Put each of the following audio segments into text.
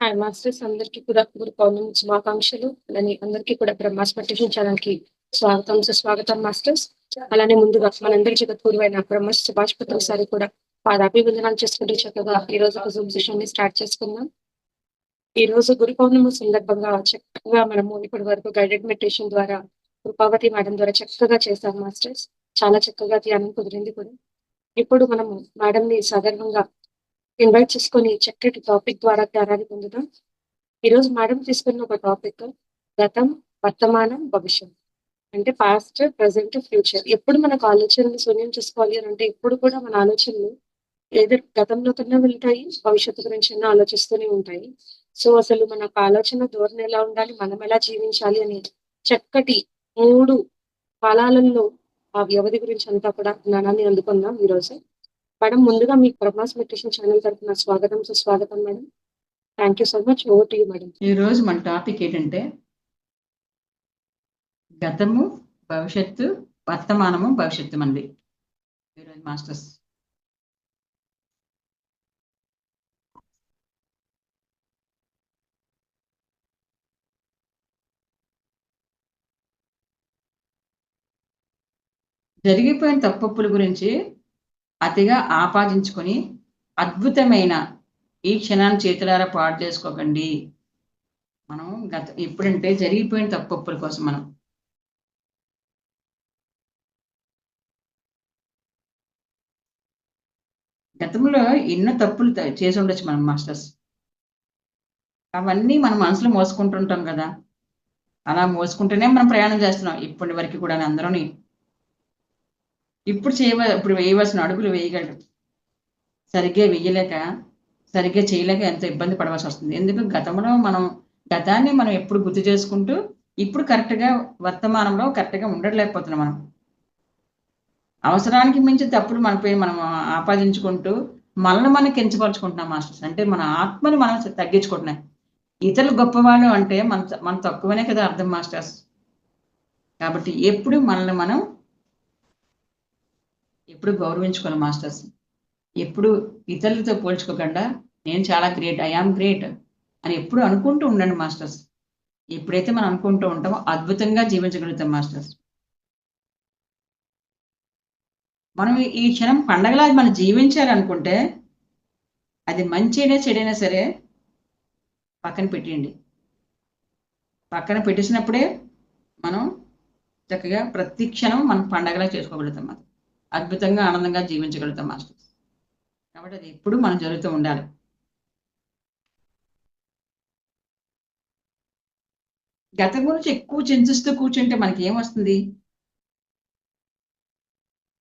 Hi masters అందరికీ కూడా గురు పౌర్ణమి శుభాకాంక్షలు. అలానే అందరికీ కూడా బ్రహ్మాస్ మెడిటేషన్ ఛానల్‌కి స్వాగతం, సుస్వాగతం మాస్టర్స్. అలానే ముందుగా మనందరి జగద్గురువైన బ్రహ్మశ్రీ సుభాష్ పత్రి సారి కూడా పాదాభివందనాలు చేసుకుంటూ చక్కగా ఈ రోజు ఒక జూమ్ సెషన్‌ని స్టార్ట్ చేసుకుందాం. ఈ రోజు గురు పౌర్ణమి సందర్భంగా చక్కగా మనము ఇప్పటి వరకు గైడెడ్ మెడిటేషన్ ద్వారా కృపావతి మేడం ద్వారా చక్కగా చేశాం మాస్టర్స్. చాలా చక్కగా ధ్యానం కుదిరింది కూడా. ఇప్పుడు మనము మేడంని సాధారణంగా ఇన్వైట్ చేసుకొని చక్కటి టాపిక్ ద్వారా జ్ఞానాన్ని పొందుదాం. ఈరోజు మేడం తీసుకున్న ఒక టాపిక్ గతం, వర్తమానం, భవిష్యత్. అంటే పాస్ట్, ప్రెజెంట్, ఫ్యూచర్. ఎప్పుడు మనకు ఆలోచనలు శూన్యం చేసుకోవాలి అని అంటే ఎప్పుడు కూడా మన ఆలోచనలు ఏదో గతంలో కన్నా వెళ్తాయి, భవిష్యత్తు గురించైనా ఆలోచిస్తూనే ఉంటాయి. సో, అసలు మనకు ఆలోచన ధోరణి ఎలా ఉండాలి, మనం ఎలా జీవించాలి అని చక్కటి 3 కాలాలలో ఆ వ్యవధి గురించి అంతా కూడా జ్ఞానాన్ని అందుకుందాం ఈరోజు. మేడం ముందుగా మీకు బ్రహ్మాస్ మెడిటేషన్ ఛానల్ తరపున స్వాగతం, సుస్వాగతం madam. Thank you so much. Over to you madam. ఈ రోజు మన టాపిక్ ఏంటంటే గతము, భవిష్యత్తు, వర్తమానము, భవిష్యత్తు మనది. ఈరోజు మాస్టర్స్ జరిగిపోయిన తప్పొప్పుల గురించి అతిగా ఆపాదించుకొని అద్భుతమైన ఈ క్షణాన్ని చేతులారా పాడు చేసుకోకండి. మనం ఎప్పుడంటే జరిగిపోయిన తప్పొప్పుల కోసం మనం గతంలో ఎన్నో తప్పులు చేసి ఉండొచ్చు మనం మాస్టర్స్. అవన్నీ మన మనసులో మోసుకుంటుంటాం కదా. అలా మోసుకుంటూనే మనం ప్రయాణం చేస్తున్నాం ఇప్పటి వరకు కూడా అందరూని. ఇప్పుడు వేయవలసిన అడుగులు వేయగలరు. సరిగ్గా వెయ్యలేక, సరిగ్గా చేయలేక ఎంతో ఇబ్బంది పడవలసి వస్తుంది. ఎందుకు గతాన్ని మనం ఎప్పుడు గుర్తు చేసుకుంటూ, ఇప్పుడు కరెక్ట్‌గా వర్తమానంలో కరెక్ట్‌గా ఉండలేకపోతున్నాం మనం. అవసరానికి మించి తప్పులు మనపై మనం ఆపాదించుకుంటూ, మనల్ని మనం కించపరుచుకుంటున్నాం మాస్టర్స్. అంటే మన ఆత్మని మనం తగ్గించుకుంటున్నాం. ఇతరులు గొప్పవాళ్ళు అంటే మనం తక్కువనే కదా అర్థం మాస్టర్స్. కాబట్టి ఎప్పుడు మనల్ని మనం ఎప్పుడు గౌరవించుకోవాలి మాస్టర్స్. ఎప్పుడు ఇతరులతో పోల్చుకోకుండా నేను చాలా గ్రేట్, ఐ యామ్ గ్రేట్ అని ఎప్పుడు అనుకుంటూ ఉండండి మాస్టర్స్. ఎప్పుడైతే మనం అనుకుంటూ ఉంటామో అద్భుతంగా జీవించగలుగుతాం మాస్టర్స్. మనం ఈ క్షణం పండగలా మనం జీవించాలనుకుంటే అది మంచైనా చెడైనా సరే పక్కన పెట్టేయండి. పక్కన పెట్టేసినప్పుడే మనం చక్కగా ప్రతి క్షణం మనం పండగలా చేసుకోగలుగుతాం మనం. అద్భుతంగా ఆనందంగా జీవించగలుగుతాం మాస్టర్స్. కాబట్టి అది ఎప్పుడు మనం జరుగుతూ ఉండాలి. గతం గురించి ఎక్కువ చింతిస్తూ కూర్చుంటే మనకి ఏమొస్తుంది?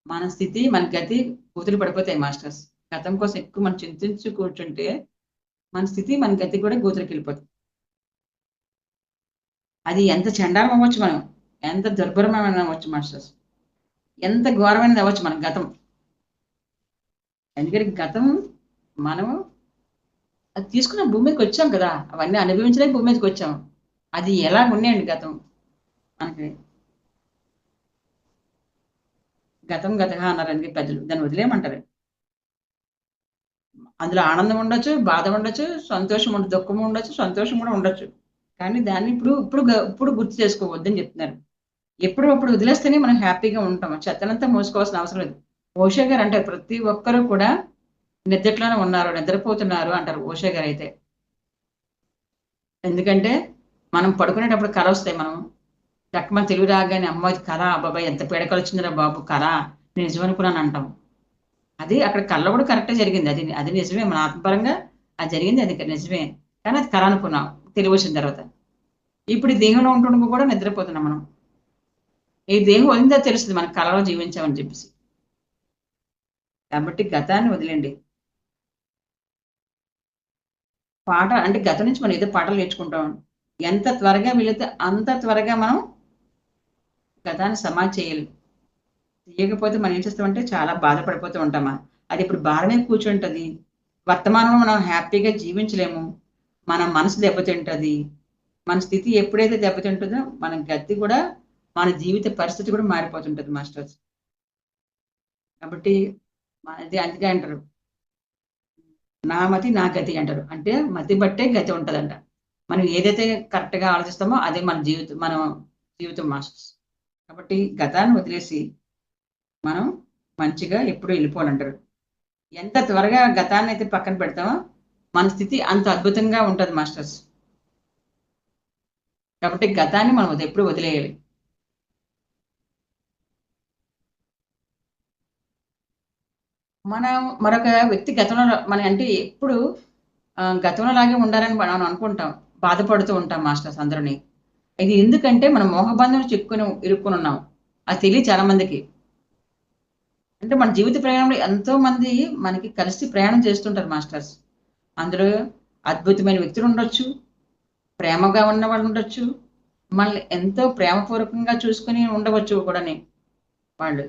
మన స్థితి, మన గతి కూతులు పడిపోతాయి మాస్టర్స్. గతం కోసం ఎక్కువ మనం చింతించి కూర్చుంటే మన స్థితి, మన గతి కూడా గోతులకెళ్ళిపోతుంది. అది ఎంత చండాలం అవ్వచ్చు మనం, ఎంత దుర్భరమైన అవ్వచ్చు మాస్టర్స్. ఎంత ఘోరమైనది అవ్వచ్చు మన గతం. ఎందుకంటే గతం మనం అది తీసుకున్న భూమి మీదకి వచ్చాం కదా, అవన్నీ అనుభవించలేక భూమి మీదకి వచ్చాం. అది ఎలా ఉన్నాయండి గతం మనకి. గతం గతగా అన్నారు అందుకే పెద్దలు. దాన్ని వదిలేయమంటారు. అందులో ఆనందం ఉండొచ్చు, బాధ ఉండొచ్చు, సంతోషం ఉండొచ్చు, దుఃఖం ఉండొచ్చు, సంతోషం కూడా ఉండొచ్చు. కానీ దాన్ని ఇప్పుడు గుర్తు చేసుకోవద్దని చెప్తున్నారు. ఎప్పుడప్పుడు వదిలేస్తేనే మనం హ్యాపీగా ఉంటాం. చెత్తనంతా మోసుకోవాల్సిన అవసరం లేదు. ఓషో గారు అంటారు ప్రతి ఒక్కరూ కూడా నిద్రలోనే ఉన్నారు, నిద్రపోతున్నారు అంటారు ఓషో గారు అయితే. ఎందుకంటే మనం పడుకునేటప్పుడు కల వస్తాయి. మన తెలివి రాగానే అమ్మ కళ, బాబాయ్ ఎంత పీడకలు వచ్చిందిరా బాబు కళ, నేను నిజం అనుకున్నాను అంటాం. అది అక్కడ కళ్ళ కూడా కరెక్టే జరిగింది. అది నిజమే, మన ఆత్మపరంగా అది జరిగింది, అది నిజమే. కానీ అది కళ అనుకున్నాం తెలివి వచ్చిన తర్వాత. ఇప్పుడు ఈ దేహంలో ఉంటుండగా కూడా నిద్రపోతున్నాం మనం. ఈ దేహం వదిలిందో తెలుస్తుంది మన కళలో జీవించామని చెప్పేసి. కాబట్టి గతాన్ని వదిలేండి. పాట అంటే గతం నుంచి మనం ఏదో పాటలు నేర్చుకుంటాం. ఎంత త్వరగా వీలైతే అంత త్వరగా మనం గతాన్ని సమాధి చేయాలి. చేయకపోతే మనం ఏం చేస్తామంటే చాలా బాధపడిపోతూ ఉంటామా. అది ఇప్పుడు భారమే కూర్చుంటది. వర్తమానంలో మనం హ్యాపీగా జీవించలేము. మన మనసు దెబ్బతింటది. మన స్థితి ఎప్పుడైతే దెబ్బతింటుందో మన గతి కూడా, మన జీవిత పరిస్థితి కూడా మారిపోతుంటది మాస్టర్స్. కాబట్టి అందుకే అంటారు నా మతి నా గతి అంటారు. అంటే మతి బట్టే గతి ఉంటదంట. మనం ఏదైతే కరెక్ట్‌గా ఆలోచిస్తామో అదే మన జీవితం మాస్టర్స్. కాబట్టి గతాన్ని వదిలేసి మనం మంచిగా ఎప్పుడూ వెళ్ళిపోవాలంటారు. ఎంత త్వరగా గతాన్నయితే పక్కన పెడతామో మన స్థితి అంత అద్భుతంగా ఉంటది మాస్టర్స్. కాబట్టి గతాన్ని మనం ఎప్పుడు వదిలేయాలి. మనం మరొక వ్యక్తి గతంలో మన అంటే ఎప్పుడు గతంలో లాగే ఉండాలని మనం అనుకుంటాం. బాధపడుతూ ఉంటాం మాస్టర్స్ అందరూని. ఇది ఎందుకంటే మనం మోహబంధంలో ఇరుక్కొని ఉన్నాం. అది తెలియదు చాలా మందికి. అంటే మన జీవిత ప్రయాణంలో ఎంతో మంది మనకి కలిసి ప్రయాణం చేస్తుంటారు మాస్టర్స్. అందులో అద్భుతమైన వ్యక్తులు ఉండొచ్చు, ప్రేమగా ఉన్న వాళ్ళు ఉండొచ్చు, మనల్ని ఎంతో ప్రేమపూర్వకంగా చూసుకొని ఉండవచ్చు కూడాని వాళ్ళు.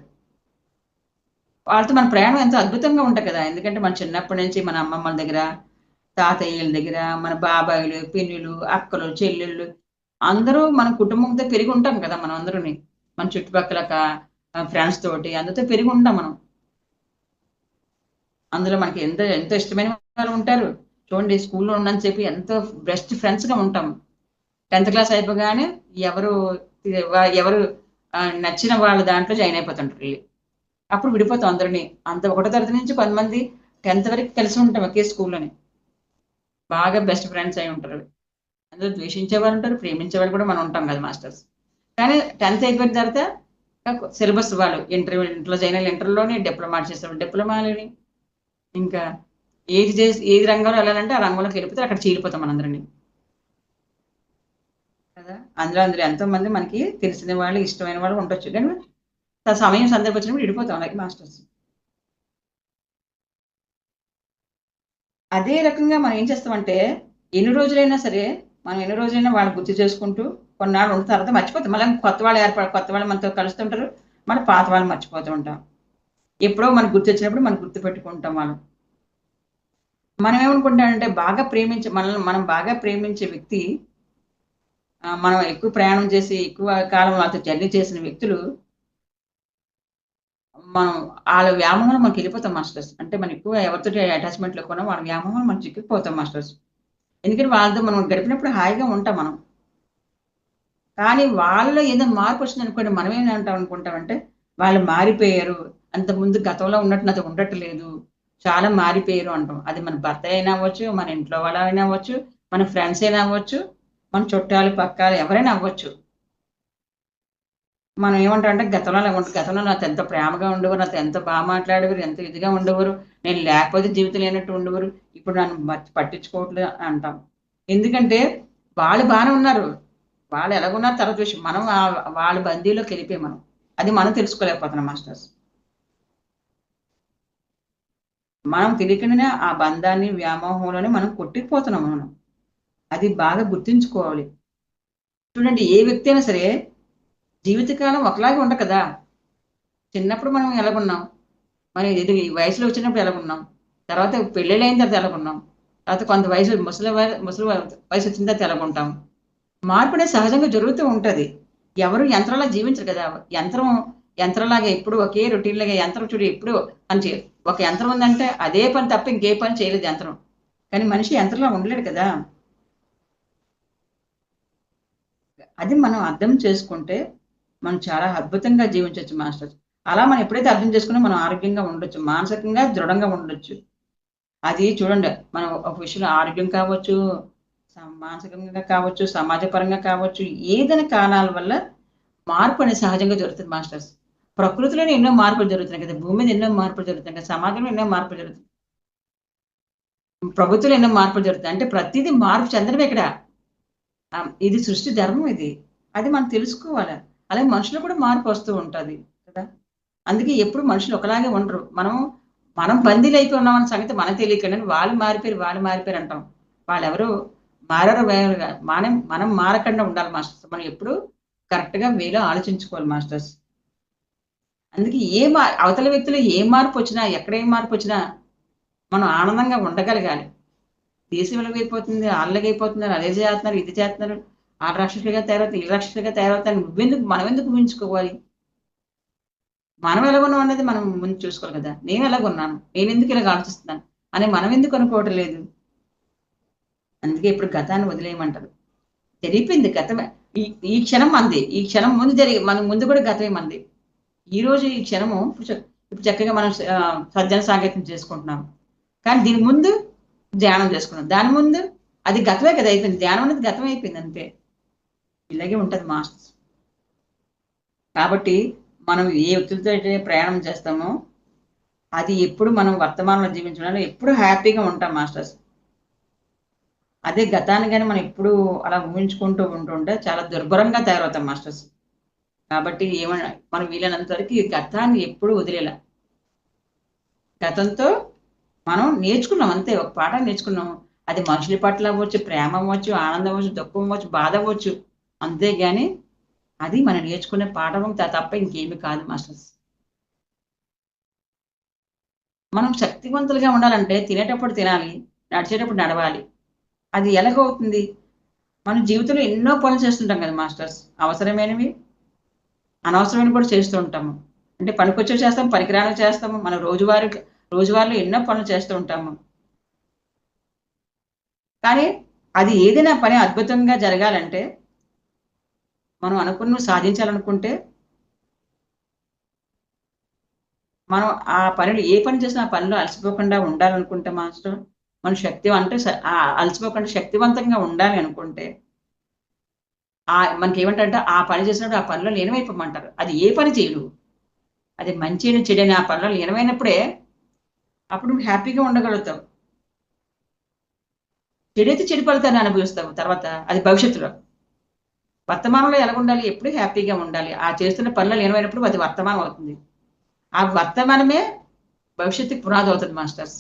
వాళ్ళతో మన ప్రయాణం ఎంతో అద్భుతంగా ఉంటది కదా! ఎందుకంటే మన చిన్నప్పటి నుంచి మన అమ్మమ్మల దగ్గర, తాతయ్యల దగ్గర, మన బాబాయిలు, పిన్నులు, అక్కలు, చెల్లెళ్ళు అందరూ మన కుటుంబంతో పెరిగి ఉంటాం కదా! మనం అందరూని. మన చుట్టుపక్కల ఫ్రెండ్స్ తోటి అందరితో పెరిగి ఉంటాం మనం. అందులో మనకి ఎంతో ఇష్టమైన వాళ్ళు ఉంటారు. చూడండి స్కూల్‌లో ఉన్నంత సేపు ఎంతో బెస్ట్ ఫ్రెండ్స్‌గా ఉంటాం. 10థ్ క్లాస్ అయిపోగానే ఎవరు ఎవరు నచ్చిన వాళ్ళ దాంట్లో జాయిన్ అయిపోతుంటారు ఈళ్ళు. అప్పుడు విడిపోతాం అందరిని. ఒకటో తరగతి నుంచి కొంతమంది 10థ్ వరకు కలిసి ఉంటాం ఒకే స్కూల్‌లోని. బాగా బెస్ట్ ఫ్రెండ్స్ అయి ఉంటారు. అందులో ద్వేషించేవాళ్ళు ఉంటారు, ప్రేమించేవాళ్ళు కూడా మనం ఉంటాం కదా మాస్టర్స్. కానీ 10థ్ అయిపోయిన తర్వాత సిలబస్ వాళ్ళు ఇంటర్‌లో జాయిన్ అయ్యి ఇంటర్‌లోనే డిప్లొమా చేసేవాళ్ళు డిప్లొమాలని ఇంకా ఏది రంగంలో వెళ్ళాలంటే ఆ రంగంలోకి వెళ్ళిపోతే అక్కడ చీలిపోతాం మనందరిని. కదా! అందులో ఎంతోమంది మనకి తెలిసిన వాళ్ళు, ఇష్టమైన వాళ్ళు ఉండొచ్చు. కానీ సమయం సందర్భం వచ్చినప్పుడు విడిపోతాం లైక్ మాస్టర్స్. అదే రకంగా మనం ఏం చేస్తామంటే, ఎన్ని రోజులైనా వాళ్ళని గుర్తు చేసుకుంటూ కొన్నాళ్ళు ఉన్న తర్వాత మర్చిపోతాం. మళ్ళా కొత్త వాళ్ళు మనతో కలుస్తుంటారు. మళ్ళీ పాత వాళ్ళు మర్చిపోతూ ఉంటాం. ఎప్పుడో మనకు గుర్తొచ్చినప్పుడు మనం గుర్తుపెట్టుకుంటాం వాళ్ళని. మనం ఏమనుకుంటామంటే మనల్ని మనం బాగా ప్రేమించే వ్యక్తి మనం ఎక్కువ ప్రయాణం చేసి, ఎక్కువ కాలం వాళ్ళతో జర్నీ చేసిన వ్యక్తులు మనం ఆళ్ళ వ్యామోహంలో మనకెళ్ళిపోతాం మాస్టర్స్. అంటే మనం ఎక్కువ ఎవరితోటి అటాచ్‌మెంట్‌లో కూడా వాళ్ళ వ్యామోహంలో మనం చిక్కుకుపోతాం మాస్టర్స్. ఎందుకంటే వాళ్ళతో మనం గడిపినప్పుడు హాయిగా ఉంటాం మనం. కానీ వాళ్ళలో ఏదో మార్పొచ్చిందనుకోండి మనమేమంటాం అనుకుంటామంటే, వాళ్ళు మారిపోయారు. అంతకుముందు గతంలో ఉన్నట్టు నాతో ఉండట్లేదు. చాలా మారిపోయారు అంటాం. అది మన భర్త అయినా అవ్వచ్చు, మన ఇంట్లో వాళ్ళైనా అవ్వచ్చు, మన ఫ్రెండ్స్ అయినా అవ్వచ్చు, మన చుట్టాలు, పక్కాలు ఎవరైనా అవ్వచ్చు. మనం ఏమంటామంటే గతంలో నాతో ఎంత ప్రేమగా ఉండేవారు. నాతో ఎంత మాట్లాడేవారు. ఎంత ఇదిగా ఉండేవారు. నేను లేకపోతే జీవితం లేనట్టు ఉండేవారు. ఇప్పుడు నన్ను పట్టించుకోవట్లేదు అంటాం. ఎందుకంటే వాళ్ళు బానే ఉన్నారు. వాళ్ళు ఎలాగున్నారో తర్వాత విషయం. మనం వాళ్ళ బందీలోకెళ్ళిపోయాం మనం. అది మనం తెలుసుకోలేకపోతున్నాం మాస్టర్స్. మనం తెలియకుండానే ఆ బంధాన్ని, వ్యామోహంలోనే మనం కొట్టుకుపోతున్నాం మనం. అది బాగా గుర్తుంచుకోవాలి. చూడండి ఏ వ్యక్తి అయినా సరే జీవితకాలం ఒకలాగే ఉండదు కదా! చిన్నప్పుడు మనం ఎలాగున్నాం? మనం ఈ వయసులో వచ్చినప్పుడు ఎలాగున్నాం? తర్వాత పెళ్ళిళ్ళయిన తర్వాత ఎలాగున్నాం? తర్వాత కొంత ముసలి వయసొచ్చిన తర్వాత ఎలాగుంటాం? మార్పనేది సహజంగా జరుగుతూ ఉంటది. ఎవరు యంత్రంలా జీవించరు కదా! యంత్రంలాగా ఎప్పుడు ఒకే రొటీన్‌లాగా యంత్రం చూడు ఎప్పుడు పని చేయదు. ఒక యంత్రం ఉందంటే అదే పని తప్ప ఇంకే పని చేయలేదు యంత్రం. కానీ మనిషి యంత్రంలా ఉండలేడు కదా! అది మనం అర్థం చేసుకుంటే, మనం చాలా అద్భుతంగా జీవించొచ్చు మాస్టర్స్. అలా మనం ఎప్పుడైతే అర్థం చేసుకున్నామో మనం ఆరోగ్యంగా ఉండొచ్చు. మానసికంగా దృఢంగా ఉండొచ్చు. అది చూడండి మనం ఒక విషయంలో ఆరోగ్యం కావచ్చు, మానసికంగా కావచ్చు, సమాజపరంగా కావచ్చు, ఏదైనా కారణాల వల్ల మార్పు అనేది సహజంగా జరుగుతుంది మాస్టర్స్. ప్రకృతిలోనే ఎన్నో మార్పులు జరుగుతున్నాయి కదా! భూమి మీద ఎన్నో మార్పులు జరుగుతున్నాయి కదా! సమాజంలో ఎన్నో మార్పులు జరుగుతున్నాయి. ప్రభుత్వంలో ఎన్నో మార్పులు జరుగుతాయి. అంటే ప్రతీదీ మార్పు చెందడమే ఇక్కడ. ఇది సృష్టి ధర్మం ఇది. అది మనం తెలుసుకోవాల. అలాగే మనుషుల్లో కూడా మార్పు వస్తూ ఉంటది కదా! అందుకే ఎప్పుడు మనుషులు ఒకలాగే ఉండరు. మనం బందీలయిపోయి ఉన్నామన్న సంగతి మనకు తెలియకండి వాళ్ళు మారిపోయారు అంటాం. వాళ్ళెవరు మారరు వేరుగా మనం మారకుండా ఉండాలి మాస్టర్స్. మనం ఎప్పుడు కరెక్ట్‌గా వేలో ఆలోచించుకోవాలి మాస్టర్స్. అందుకే అవతల వ్యక్తిలో ఏ మార్పొచ్చినా, ఎక్కడ ఏ మార్పొచ్చినా మనం ఆనందంగా ఉండగలగాలి. దేశం ఎలాగైపోతుంది, ఆళ్ళలాగైపోతున్నారు, అదే చేస్తున్నారు, ఇది చేస్తున్నారు. ఆళ్ళు రాక్షసులుగా తయారవుతారు, ఈళ్ళు రాక్షసులుగా తయారవుతారు. మనమెందుకు ఊహించుకోవాలి? మనం ఎలాగున్నాం అనేది మనం ముందు చూసుకోవాలి కదా! నేనెలాగున్నాను? నేనెందుకు ఇలాగ ఆలోచిస్తున్నాను? అని మనం ఎందుకు అనుకోవటం లేదు? అందుకే ఇప్పుడు గతాన్ని వదిలేయమంటారు. జరిగిపోయింది గతమే. ఈ ఈ క్షణం మనది. ఈ క్షణం ముందు మన ముందు కూడా గతమే మనది. ఈ రోజు ఈ క్షణము ఇప్పుడు చక్కగా మనం సజ్జన సాంకేతం చేసుకుంటున్నాం. కానీ దీని ముందు ధ్యానం చేసుకున్నాం. దాని ముందు అది గతమే కదా అయిపోయింది. ధ్యానం అనేది గతం అయిపోయింది అంతే. ఇలాగే ఉంటది మాస్టర్స్. కాబట్టి మనం ఏ వ్యక్తులతో అయితే ప్రయాణం చేస్తామో అది ఎప్పుడు మనం వర్తమానంలో జీవించడంలో ఎప్పుడు హ్యాపీగా ఉంటాం మాస్టర్స్. అదే గతాన్ని కానీ మనం ఎప్పుడు అలా ఊహించుకుంటూ ఉంటుంటే చాలా దుర్భరంగా తయారవుతాం మాస్టర్స్. కాబట్టి ఏమన్నా మనం వీలైనంత వరకు ఈ గతాన్ని ఎప్పుడు వదిలేలా. గతంతో మనం నేర్చుకున్నాం అంతే. ఒక పాఠం నేర్చుకున్నాం. అది మనుషుల పట్ల అవ్వచ్చు, ప్రేమ అవ్వచ్చు, ఆనందం అవ్వచ్చు, దుఃఖం అవ్వచ్చు, బాధ అవ్వచ్చు. అంతేగాని అది మనం నేర్చుకునే పాఠం తప్ప ఇంకేమి కాదు మాస్టర్స్. మనం శక్తివంతులుగా ఉండాలంటే తినేటప్పుడు తినాలి, నడిచేటప్పుడు నడవాలి. అది ఎలాగవుతుంది? మన జీవితంలో ఎన్నో పనులు చేస్తుంటాం కదా మాస్టర్స్. అవసరమైనవి, అనవసరమైనవి కూడా చేస్తూ ఉంటాము. అంటే పనికొచ్చేవి చేస్తాం, పనికిరానివి చేస్తాము. మన రోజువారీలో ఎన్నో పనులు చేస్తూ ఉంటాము. కానీ అది ఏదైనా పని అద్భుతంగా జరగాలంటే మనం అనుకున్నవి సాధించాలనుకుంటే మనం ఆ పనిని ఏ పని చేసినా ఆ పనిలో అలసిపోకుండా ఉండాలనుకుంటే మాస్టర్ మన అలసిపోకుండా శక్తివంతంగా ఉండాలి అనుకుంటే మనకేమంటారంటే ఆ పని చేసినప్పుడు ఆ పనిలో లీనమైపోమంటారు. అది ఏ పని చేయడు. అది మంచి చెడని ఆ పనిలో లీనమైనప్పుడే అప్పుడు నువ్వు హ్యాపీగా ఉండగలుగుతావు. చెడైతే చెడు ఫలితాన్ని అనుభవిస్తావు తర్వాత అది భవిష్యత్తులో. వర్తమానంలో ఎలా ఉండాలి? ఎప్పుడు హ్యాపీగా ఉండాలి. ఆ చేస్తున్న పనిలో లీనమైనప్పుడు అది వర్తమానం అవుతుంది. ఆ వర్తమానమే భవిష్యత్తుకి పునాది అవుతుంది మాస్టర్స్.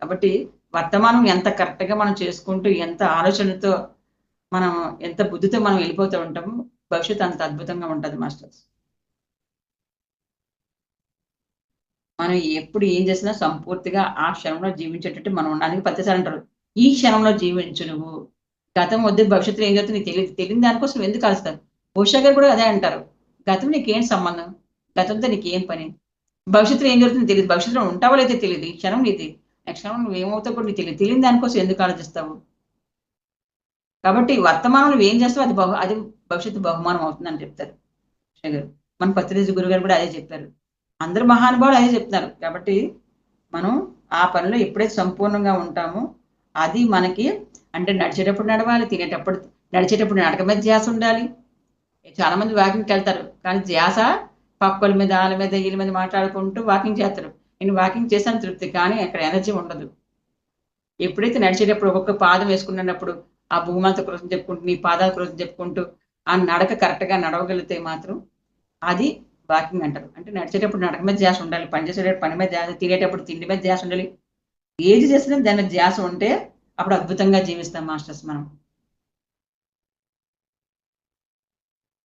కాబట్టి వర్తమానం ఎంత కరెక్ట్‌గా మనం చేసుకుంటూ, ఎంత ఆలోచనతో మనం ఎంత బుద్ధితో మనం వెళ్ళిపోతూ ఉంటామో, భవిష్యత్తు అంత అద్భుతంగా ఉంటది మాస్టర్స్. మనం ఎప్పుడు ఏం చేసినా సంపూర్తిగా ఆ క్షణంలో జీవించేటట్టు మనం ఉండాలని ప్రతిసారి అంటారు. ఈ క్షణంలో జీవించు నువ్వు. గతం వద్దు భవిష్యత్తులో ఏం జరుగుతుందో నీకు తెలీదు. తెలియని దానికోసం ఎందుకు అలుస్తావు? ఉషా గారు కూడా అదే అంటారు. గతం నీకేం సంబంధం? గతంతో నీకేం పని? భవిష్యత్తులో ఏం జరుగుతుందో తెలీదు. భవిష్యత్తులో ఉంటావో లేదో తెలీదు. ఈ క్షణం నీది. నెక్స్ట్ క్షణం నువ్వేమవుతావో కూడా నీకు తెలీదు. తెలియని దానికోసం ఎందుకు ఆలోచిస్తావు? కాబట్టి వర్తమానంలో నువ్వేం చేస్తావో అది భవిష్యత్తు బహుమానం అవుతుందని చెప్తారు ఉషా గారు. మన పత్రిజీ గురుగారు కూడా అదే చెప్పారు. అందరు మహానుభావులు అదే చెప్తున్నారు. కాబట్టి మనం ఆ పనిలో ఎప్పుడైతే సంపూర్ణంగా ఉంటామో అది మనకి అంటే నడిచేటప్పుడు నడవాలి, నడిచేటప్పుడు నడక మీద ధ్యాస ఉండాలి. చాలా మంది వాకింగ్‌కి వెళ్తారు. కానీ ధ్యాస పక్కోళ్ళ మీద, ఆళ్ళ మీద, ఈళ్ళ మీద మాట్లాడుకుంటూ వాకింగ్ చేస్తారు. నేను వాకింగ్ చేశాను తృప్తి. కానీ అక్కడ ఎనర్జీ ఉండదు. ఎప్పుడైతే నడిచేటప్పుడు ఒక్కొక్క పాదం వేసుకున్నప్పుడు ఆ భూమాత కృతజ్ఞతలు చెప్పుకుంటూ, నీ పాదాల కృతజ్ఞతలు చెప్పుకుంటూ ఆ నడక కరెక్ట్‌గా నడవగలిగితే మాత్రం అది వాకింగ్ అంటారు. అంటే నడిచేటప్పుడు నడక మీద ధ్యాస ఉండాలి. పని చేసేటప్పుడు పని మీద ధ్యాస, తినేటప్పుడు తిండి మీద ధ్యాస ఉండాలి. ఏది చేసినా దాని మీద ధ్యాస ఉంటే అప్పుడు అద్భుతంగా జీవిస్తాం మాస్టర్స్ మనం.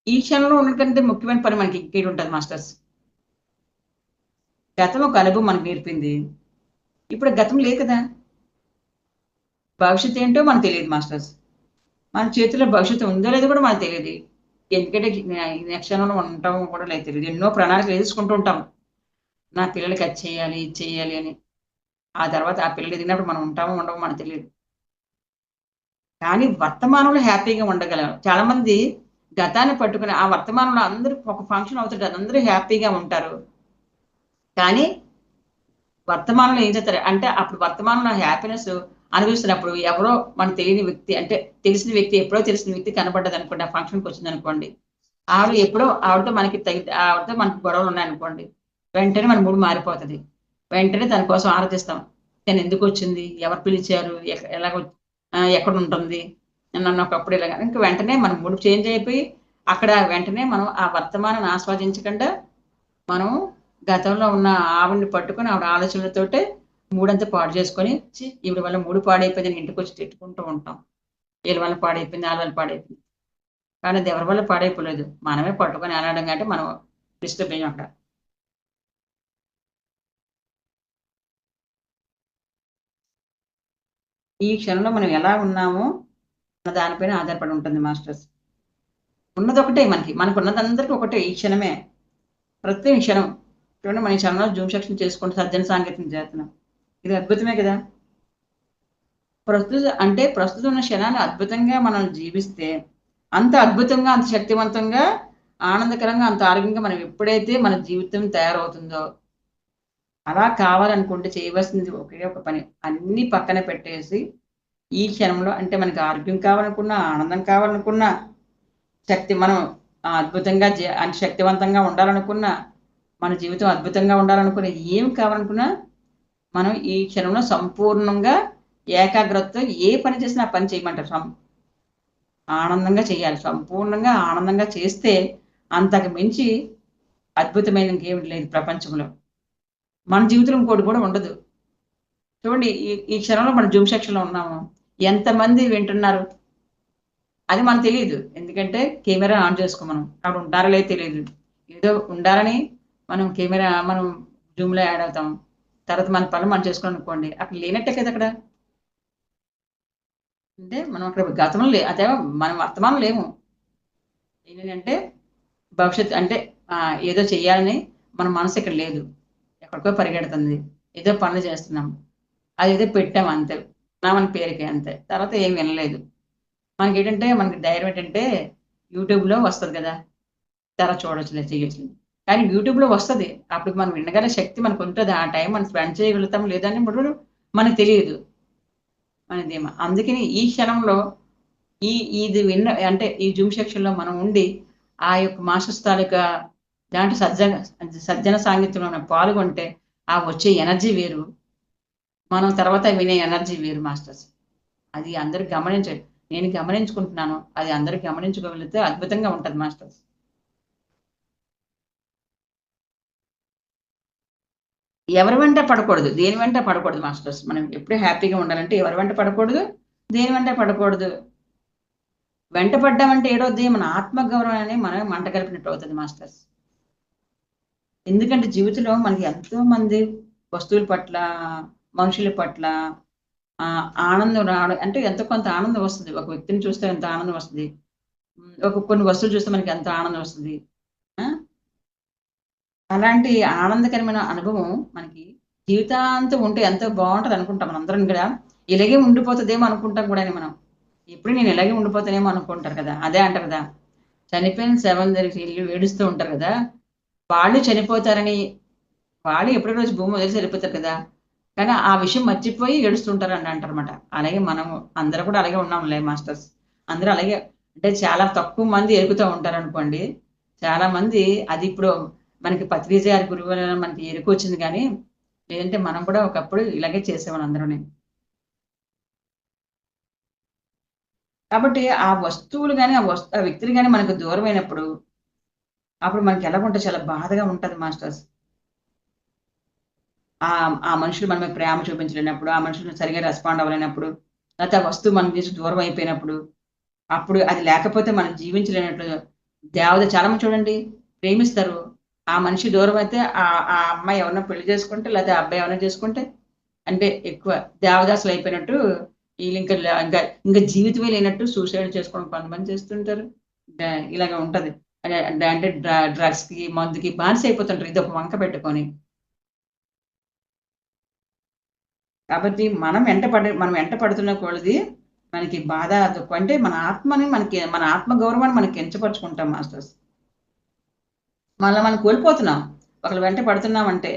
ఈ క్షణంలో ఉండడం కంటే ముఖ్యమైన పని మనకి ఇంకేటి ఉంటది మాస్టర్స్. గతం ఒక అనుభవం మనకు నేర్పింది. ఇప్పుడు గతం లేదు కదా! భవిష్యత్తు ఏంటో మనకు తెలీదు మాస్టర్స్. మన చేతిలో భవిష్యత్తు ఉందో లేదో కూడా మనకు తెలీదు. ఎందుకంటే నెక్స్ట్ క్షణంలో మనం ఉంటామో కూడా లేదు తెలీదు. ఎన్నో ప్రణాళికలు వేసుకుంటూ ఉంటాం. నా పిల్లలకి అది చేయాలి, ఇది చేయాలి అని. ఆ తర్వాత ఆ పిల్లలు ఎదిగినప్పుడు మనం ఉంటామో ఉండమో మనకు తెలీదు. కానీ వర్తమానంలో హ్యాపీగా ఉండగలం. చాలామంది గతాన్ని పట్టుకుని ఆ వర్తమానంలో అందరూ ఒక ఫంక్షన్ అవుతుంటది. అందరూ హ్యాపీగా ఉంటారు. కానీ వర్తమానంలో ఏం చేస్తారు అంటే అప్పుడు వర్తమానంలో హ్యాపీనెస్ అనుభవిస్తున్నప్పుడు ఎవరో మనకు తెలియని వ్యక్తి అంటే ఎప్పుడో తెలిసిన వ్యక్తి కనపడ్డదనుకోండి. ఆ ఫంక్షన్‌కి వచ్చిందనుకోండి. ఆవిడతో మనకి గొడవలు ఉన్నాయనుకోండి. వెంటనే మన మూడ్ మారిపోతది. వెంటనే తన కోసం ఆరాధిస్తాం. తను ఎందుకొచ్చింది? ఎవరు పిలిచారు? ఎక్కడుంటుంది? నన్ను ఒకప్పుడు ఇలాగ ఇంక వెంటనే మన మూడ్ చేంజ్ అయిపోయి అక్కడ వెంటనే మనం ఆ వర్తమానాన్ని ఆస్వాదించకుండా మనం గతంలో ఉన్న ఆవిడని పట్టుకొని ఆవిడ ఆలోచనలతోటే మూడంతా పాడు చేసుకొని ఈవిడ వల్ల మూడు పాడైపోయిందని ఇంటికొచ్చి తిట్టుకుంటూ ఉంటాం. వీళ్ళ వల్ల పాడైపోయింది, ఆళ్ళ వల్ల పాడైపోయింది. కానీ అది ఎవరి వల్ల పాడైపోలేదు. మనమే పట్టుకొని ఏలాడడం కాబట్టి మనం డిస్టర్బ్ అయ్యాం అక్కడ. ఈ క్షణంలో మనం ఎలా ఉన్నామో అన్న దానిపైన ఆధారపడి ఉంటుంది మాస్టర్స్. ఉన్నదొకటే మనకి. మనకున్నదందరికీ ఒకటే ఈ క్షణమే. ప్రతి క్షణం. చూడండి మన ఈ క్షణంలో జూమ్ సెక్షన్ చేసుకుంటూ సజ్జన సాంకేతికం చేస్తున్నాం. ఇది అద్భుతమే కదా. ప్రస్తుతం ఉన్న క్షణాన్ని అద్భుతంగా మనం జీవిస్తే అంత అద్భుతంగా, అంత శక్తివంతంగా, ఆనందకరంగా, అంత ఆరోగ్యంగా మనం ఎప్పుడైతే మన జీవితం తయారవుతుందో, అలా కావాలనుకుంటే చేయవలసింది ఒకే ఒక పని. అన్నీ పక్కన పెట్టేసి ఈ క్షణంలో అంటే మనకి ఆరోగ్యం కావాలనుకున్నా, ఆనందం కావాలనుకున్నా, మనం అద్భుతంగా అంటే శక్తివంతంగా ఉండాలనుకున్నా, మన జీవితం అద్భుతంగా ఉండాలనుకున్నా, ఏమి కావాలనుకున్నా మనం ఈ క్షణంలో సంపూర్ణంగా ఏకాగ్రతతో ఏ పని చేసినా ఆ పని చేయమంటారు. ఆనందంగా చేయాలి. సంపూర్ణంగా ఆనందంగా చేస్తే అంతకు మించి అద్భుతమైన ఇంకేమి లేదు ప్రపంచంలో. మన జీవితంలో ఇంకోటి కూడా ఉండదు. చూడండి ఈ క్షణంలో మనం జూమ్ సెక్షన్‌లో ఉన్నాము. ఎంతమంది వింటున్నారు? అది మనకు తెలీదు. ఎందుకంటే కెమెరా ఆన్ చేసుకోం మనం. అక్కడ ఉంటారో లేదో తెలీదు. ఏదో ఉండాలని మనం జూమ్‌లో యాడ్ అవుతాం. తర్వాత మన పనులు మనం చేసుకున్నామనుకోండి. అక్కడ లేనట్టే కదా అక్కడ. అంటే మనం అక్కడ గతంలో అదే మనం వర్తమానం లేము. ఏంటంటే భవిష్యత్తు అంటే ఏదో చేయాలని మన మనసు ఇక్కడ లేదు. ఎక్కడికో పరిగెడుతుంది. ఏదో పనులు చేస్తున్నాం. అదేదో పెట్టాం అంతే. ఉన్నామని పేరుకే అంతే. తర్వాత ఏం వినలేదు. మనకి ధైర్యం ఏంటంటే యూట్యూబ్‌లో వస్తది కదా! తర్వాత చూడొచ్చులే, చేయొచ్చులే. కానీ యూట్యూబ్‌లో వస్తది. అప్పుడు మనం వినగల శక్తి మనకుంటది. ఆ టైం మనం స్పెండ్ చేయగలుగుతాం లేదని కూడా మనకు తెలియదు. మన ధీమా. అందుకని ఈ క్షణంలో ఈ ఇది అంటే ఈ జూమ్ సెక్షన్‌లో మనం ఉండి ఆ యొక్క మాస్టర్స్ తాలూకా దాంట్లో సజ్జన సాంగత్యంలో మనం పాల్గొంటే ఆ వచ్చే ఎనర్జీ వేరు. మనం తర్వాత వినే ఎనర్జీ వేరు మాస్టర్స్. అది అందరూ గమనించండి. నేను గమనించుకుంటున్నాను. అది అందరూ గమనించుకోగలిగితే అద్భుతంగా ఉంటది మాస్టర్స్. ఎవరి వెంట పడకూడదు. దేని వెంట పడకూడదు మాస్టర్స్. మనం ఎప్పుడు హ్యాపీగా ఉండాలంటే ఎవరి వెంట పడకూడదు. దేని వెంట పడకూడదు. వెంట పడ్డామంటే ఏడవుద్ది మన ఆత్మగౌరవాన్ని మనం మంట కలిపినట్టు అవుతుంది మాస్టర్స్. ఎందుకంటే జీవితంలో మనకి ఎంతోమంది వస్తువుల పట్ల, మనుషుల పట్ల ఆనందం రావడం అంటే ఎంతో కొంత ఆనందం వస్తది. ఒక వ్యక్తిని చూస్తే ఎంత ఆనందం వస్తది. కొన్ని వస్తువులు చూస్తే మనకి ఎంత ఆనందం వస్తది. ఆ! అలాంటి ఆనందకరమైన అనుభవం మనకి జీవితాంతం ఉంటే ఎంతో బావుంటది అనుకుంటాం మనందరం కూడా. ఇలాగే ఉండిపోతదేమో అనుకుంటాం కూడాని మనం. ఎప్పుడు నేను ఇలాగే ఉండిపోతానేమో అనుకుంటారు కదా! అదే అంటారు కదా! చనిపోయిన శవం దగ్గరికి ఎళ్లి ఏడుస్తూ ఉంటారు కదా! వాళ్ళు చనిపోతారని వాళ్ళు ఎప్పుడో రోజు భూమి వదిలేసి వెళ్ళిపోతారు కదా! కానీ ఆ విషయం మర్చిపోయి ఏడుస్తుంటారని అంటారన్నమాట. అలాగే మనము అందరూ కూడా అలాగే ఉన్నాంలే మాస్టర్స్. అందరూ అలాగే అంటే చాలా తక్కువ మంది ఎరుకుతూ ఉంటారనుకోండి. చాలా మంది అది ఇప్పుడు మనకి పత్రిజ గారి గురువు వలన మనకి ఎరుకొచ్చింది గానీ, లేదంటే మనం కూడా ఒకప్పుడు ఇలాగే చేసేవాళ్ళం అందరూని. కాబట్టి ఆ వస్తువులు గాని, ఆ వ్యక్తులు గాని మనకు దూరమైనప్పుడు, అప్పుడు మనకి ఎలాగుంటది చాలా బాధగా ఉంటది మాస్టర్స్. ఆ మనుషులు మన మీద ప్రేమ చూపించలేనప్పుడు, ఆ మనుషులు సరిగ్గా రెస్పాండ్ అవ్వలేనప్పుడు, లేతే ఆ వస్తువు మన నుంచి దూరం అయిపోయినప్పుడు, అప్పుడు అది లేకపోతే మనం జీవించలేనట్లు చాలా మంది చూడండి ప్రేమిస్తారు. ఆ మనిషి దూరం అయితే ఆ అమ్మాయి ఎవరినో పెళ్లి చేసుకుంటే, లేతే ఆ అబ్బాయి ఎవరినో చేసుకుంటే అంటే ఎక్కువ దేవదాసులు అయిపోయినట్టు ఈళ్ళింక ఇంక జీవితమే లేనట్టు సూసైడ్ చేసుకోవడం కొంతమంది చేస్తుంటారు. ఇలాగ ఉంటది. అంటే డ్రగ్స్‌కి, మందుకి బానిస అయిపోతుంటారు. ఇదొక వంక పెట్టుకొని. కాబట్టి మనం వెంట పడుతున్న కొలది మనకి బాధ, దుఃఖం అంటే మన ఆత్మ గౌరవాన్ని మనం కించపరుచుకుంటాం మాస్టర్స్. మనల్ని మనం కోల్పోతున్నాం. ఒకళ్ళ వెంట పడుతున్నామంటే,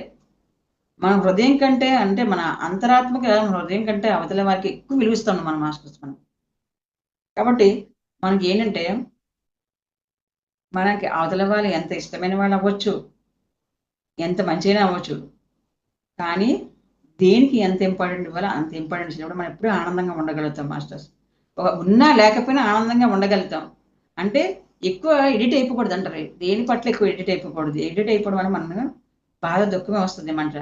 మన హృదయం కంటే అంటే మన అంతరాత్మకి మన హృదయం కంటే అవతల వారికి ఎక్కువ విలువిస్తాం మన మాస్టర్స్ మనం. కాబట్టి మనకేంటంటే, మనకి అవతల వాళ్ళు ఎంత ఇష్టమైన వాళ్ళవ్వచ్చు, ఎంత మంచైనా అవ్వచ్చు. కానీ దేనికి ఎంత ఇంపార్టెంట్ ఇవ్వాలో అంత ఇంపార్టెన్స్ ఇచ్చినప్పుడు మనం ఎప్పుడూ ఆనందంగా ఉండగలుగుతాం మాస్టర్స్. ఉన్నా లేకపోయినా ఆనందంగా ఉండగలుగుతాం. అంటే ఎక్కువ ఎడిట్ అయిపోకూడదంటారు. దేని పట్ల ఎక్కువ ఎడిట్ అయిపోకూడదు. ఎడిట్ అయిపోవడం వల్ల మనం బాధ, దుఃఖమే వస్తది మంట.